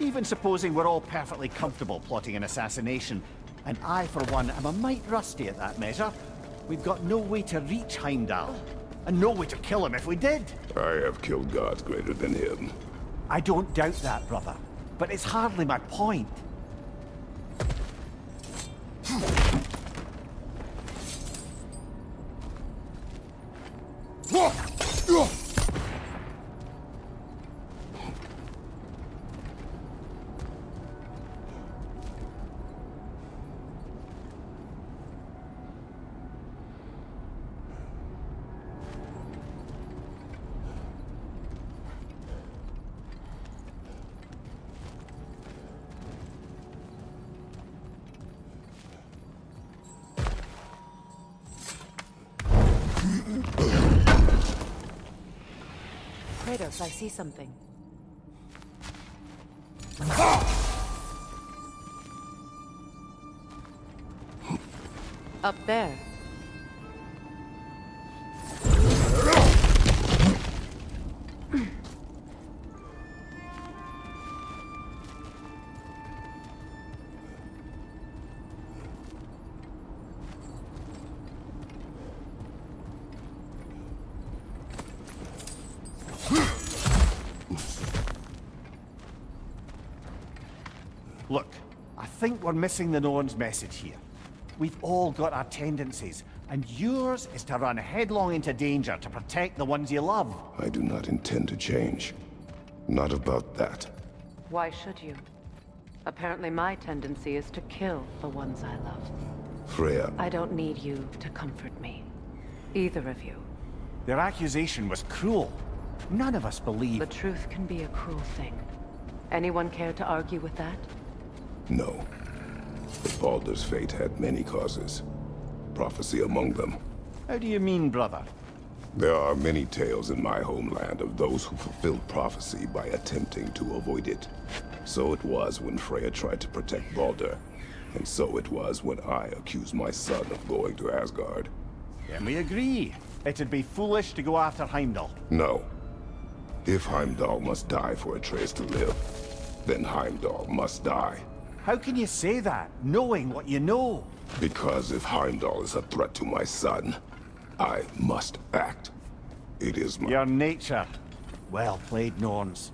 Speaker 13: Even supposing we're all perfectly comfortable plotting an assassination, and I, for one, am a mite rusty at that measure, we've got no way to reach Heimdall, and no way to kill him if we did.
Speaker 12: I have killed gods greater than him.
Speaker 13: I don't doubt that, brother, but it's hardly my point.
Speaker 6: Kratos, I see something. Up there.
Speaker 13: Look, I think we're missing the Norn's message here. We've all got our tendencies, and yours is to run headlong into danger to protect the ones you love.
Speaker 12: I do not intend to change. Not about that.
Speaker 6: Why should you? Apparently my tendency is to kill the ones I love.
Speaker 12: Freya.
Speaker 6: I don't need you to comfort me. Either of you.
Speaker 13: Their accusation was cruel. None of us believe...
Speaker 6: The truth can be a cruel thing. Anyone care to argue with that?
Speaker 12: No. But Baldur's fate had many causes. Prophecy among them.
Speaker 13: How do you mean, brother?
Speaker 12: There are many tales in my homeland of those who fulfilled prophecy by attempting to avoid it. So it was when Freya tried to protect Baldur. And so it was when I accused my son of going to Asgard.
Speaker 13: Then we agree. It'd be foolish to go after Heimdall.
Speaker 12: No. If Heimdall must die for Atreus to live, then Heimdall must die.
Speaker 13: How can you say that, knowing what you know?
Speaker 12: Because if Heimdall is a threat to my son, I must act. It is my...
Speaker 13: Your nature. Well played, Norns.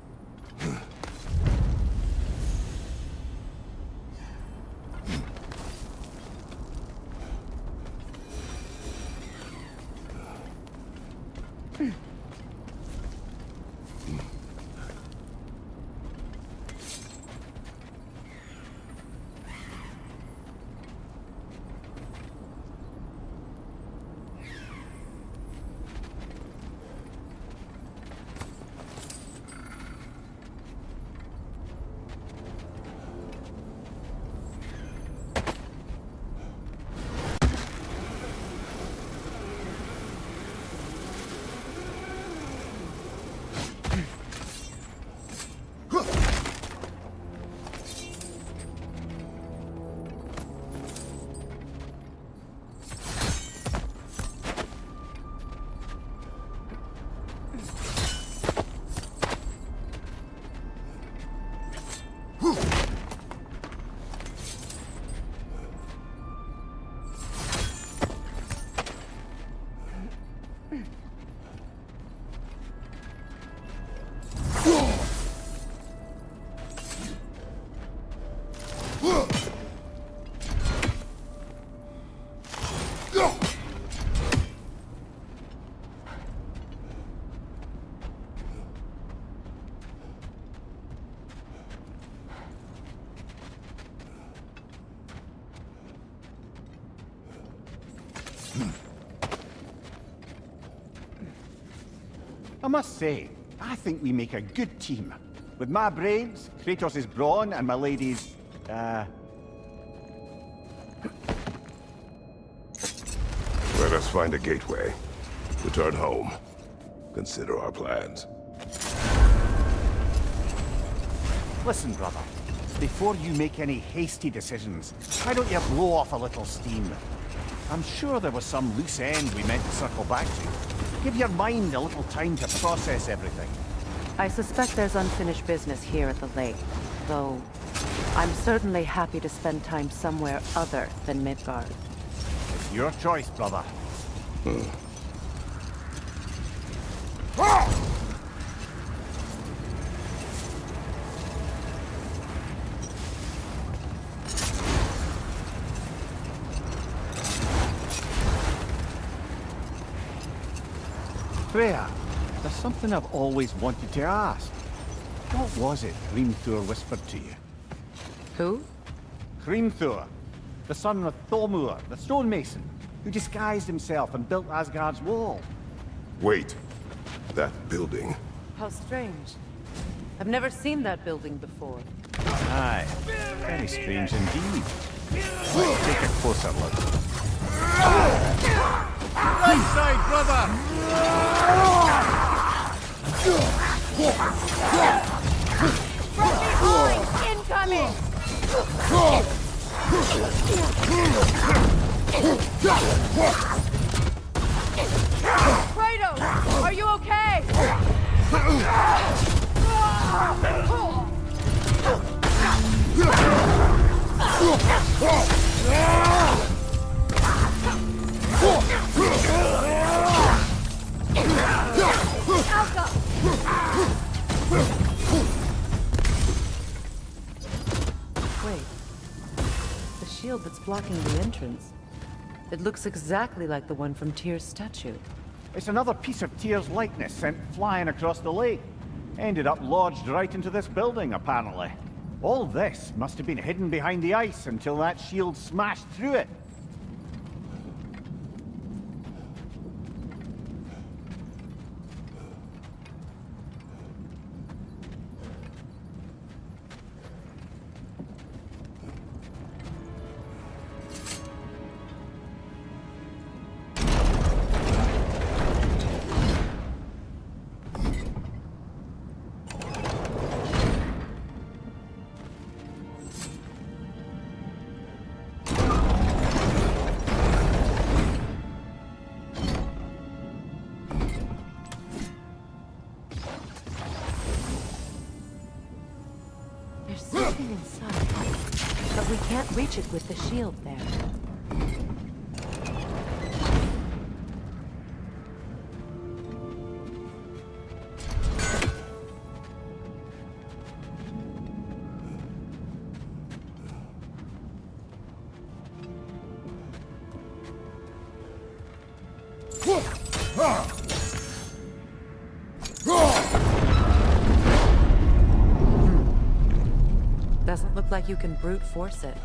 Speaker 13: I must say, I think we make a good team. With my brains, Kratos' brawn, and my lady's,
Speaker 12: Let us find a gateway. Return home. Consider our plans.
Speaker 13: Listen, brother. Before you make any hasty decisions, why don't you blow off a little steam? I'm sure there was some loose end we meant to circle back to. Give your mind a little time to process everything.
Speaker 6: I suspect there's unfinished business here at the lake, though I'm certainly happy to spend time somewhere other than Midgard.
Speaker 13: It's your choice, brother. Freya, there's something I've always wanted to ask. What was it Hrimthur whispered to you?
Speaker 6: Who?
Speaker 13: Hrimthur, the son of Thormur, the stonemason, who disguised himself and built Asgard's wall.
Speaker 12: Wait. That building.
Speaker 6: How strange. I've never seen that building before.
Speaker 13: Aye, very strange indeed. Let's take a closer look. Right side, brother!
Speaker 5: Incoming! Kratos, are you okay?
Speaker 6: Wait. The shield that's blocking the entrance. It looks exactly like the one from Tyr's statue.
Speaker 13: It's another piece of Tyr's likeness sent flying across the lake. Ended up lodged right into this building, apparently. All this must have been hidden behind the ice until that shield smashed through it.
Speaker 6: There's something inside, but we can't reach it with the shield there. Doesn't look like you can brute force it.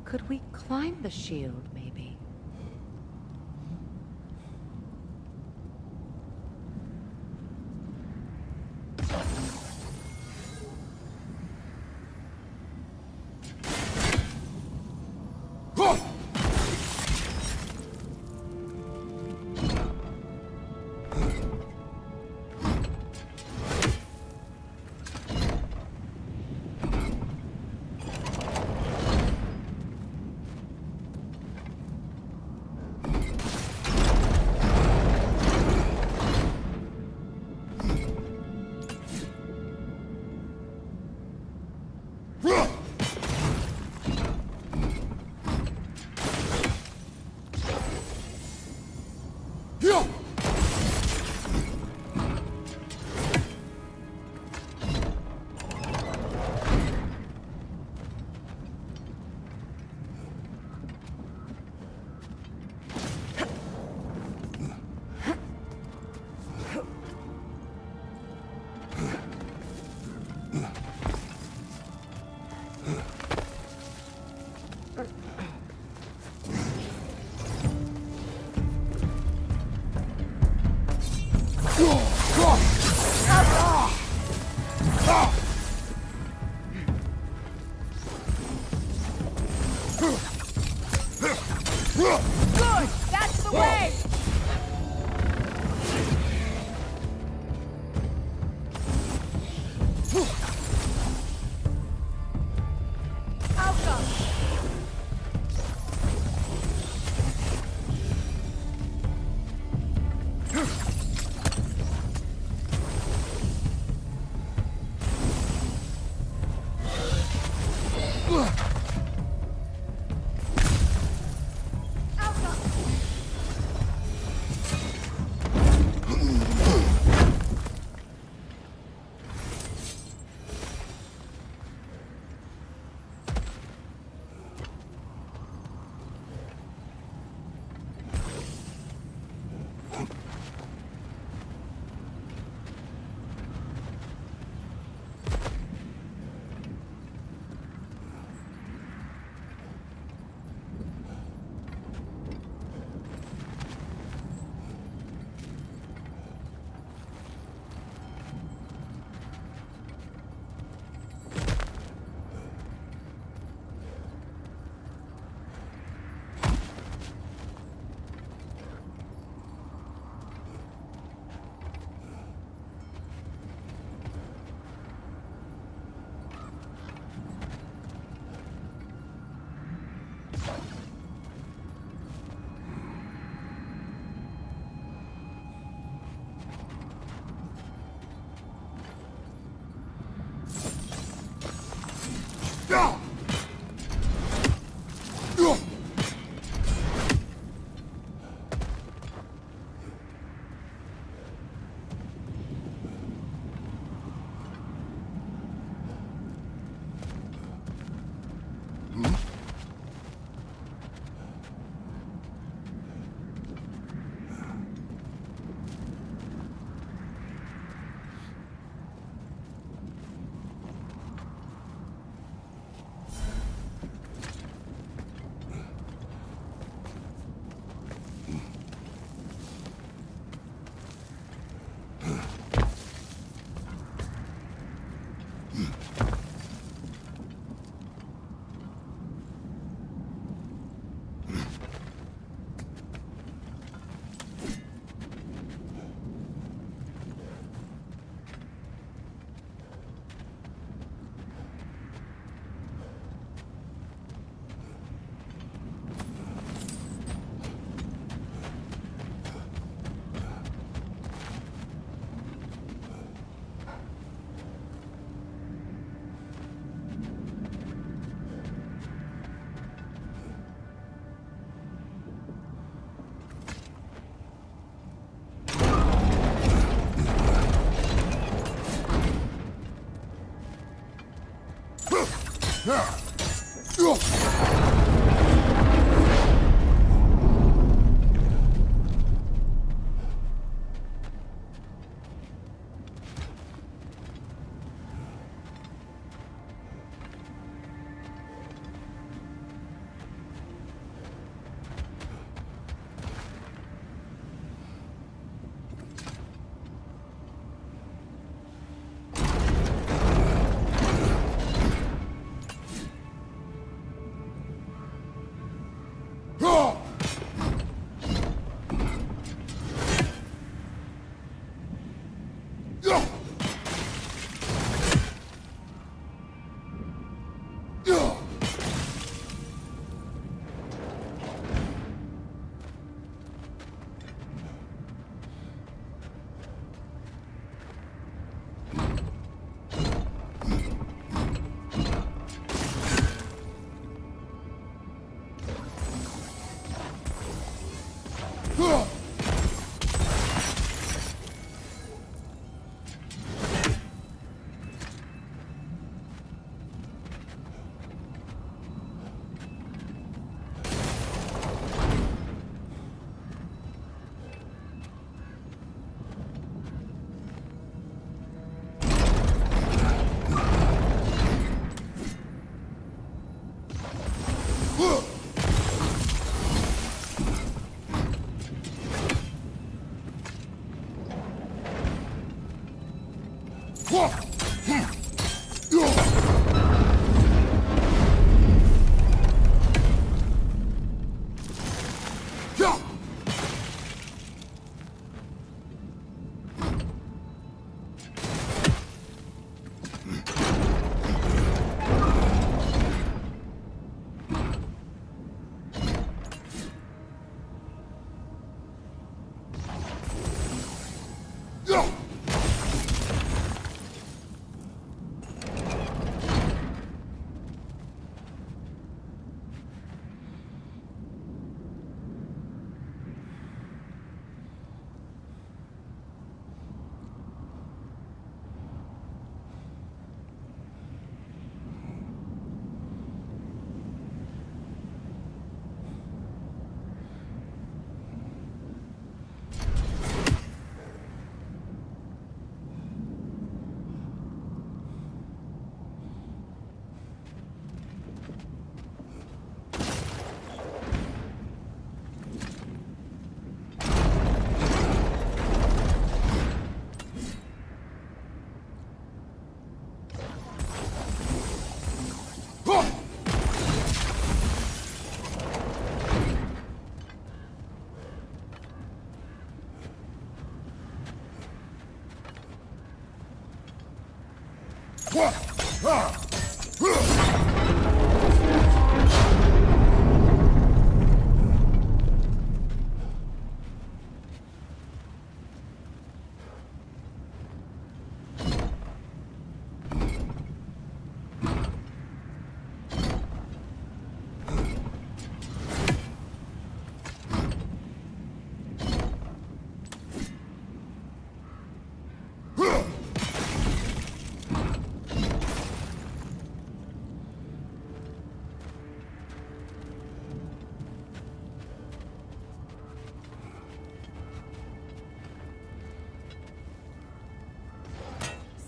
Speaker 6: Could we climb the shield, maybe?
Speaker 5: Good! That's the way!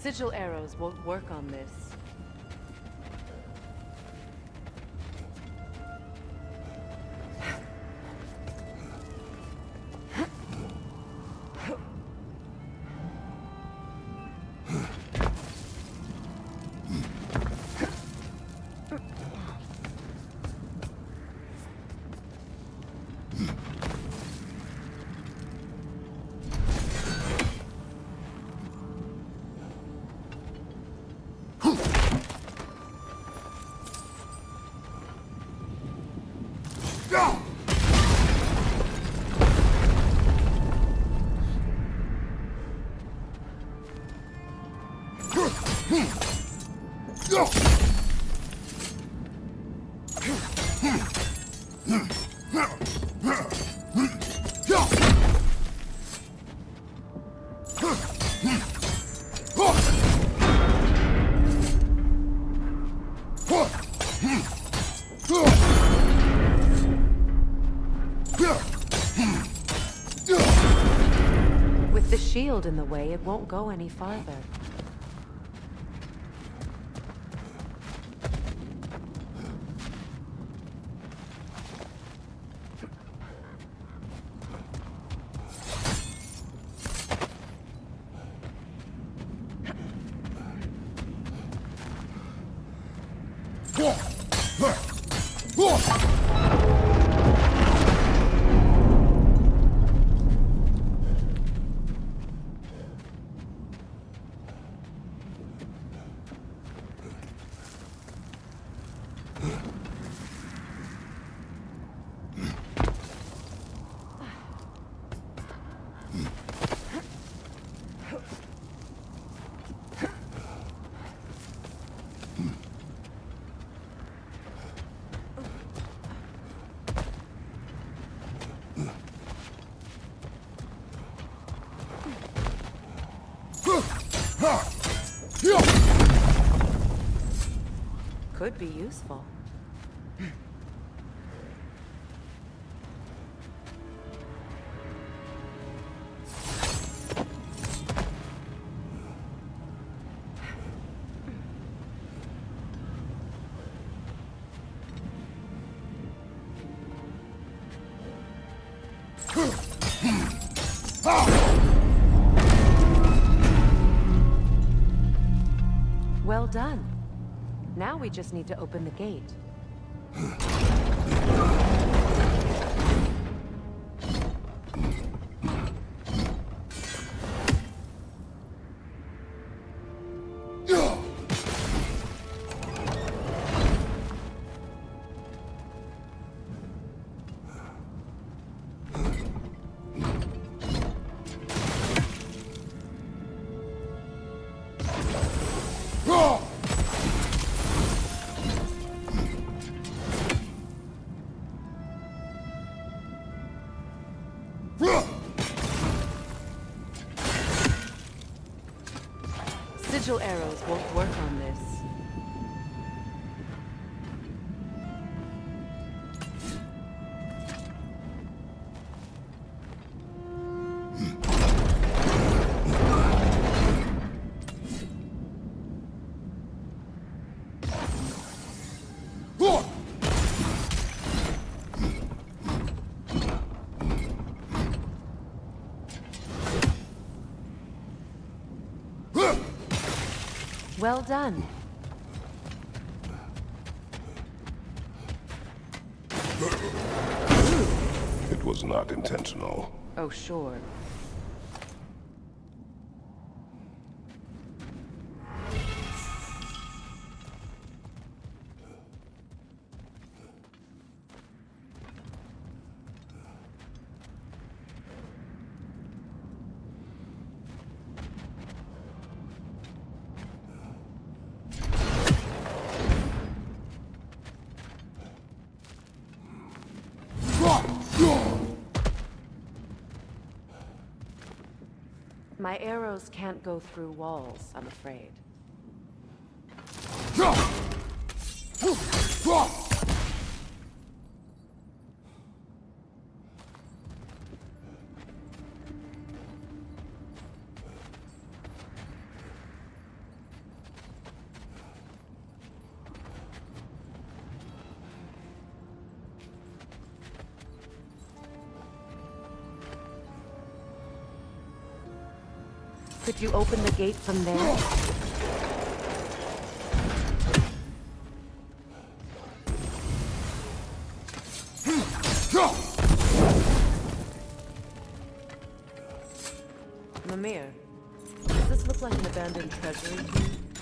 Speaker 6: Sigil arrows won't work on this. the shield in the way, it won't go any farther. Could be useful. Well done. Now we just need to open the gate. Sigil arrows won't work on this. Well done.
Speaker 12: It was not intentional.
Speaker 6: Oh, sure. My arrows can't go through walls, I'm afraid. Could you open the gate from there? Mimir, does this look like an abandoned treasury to you?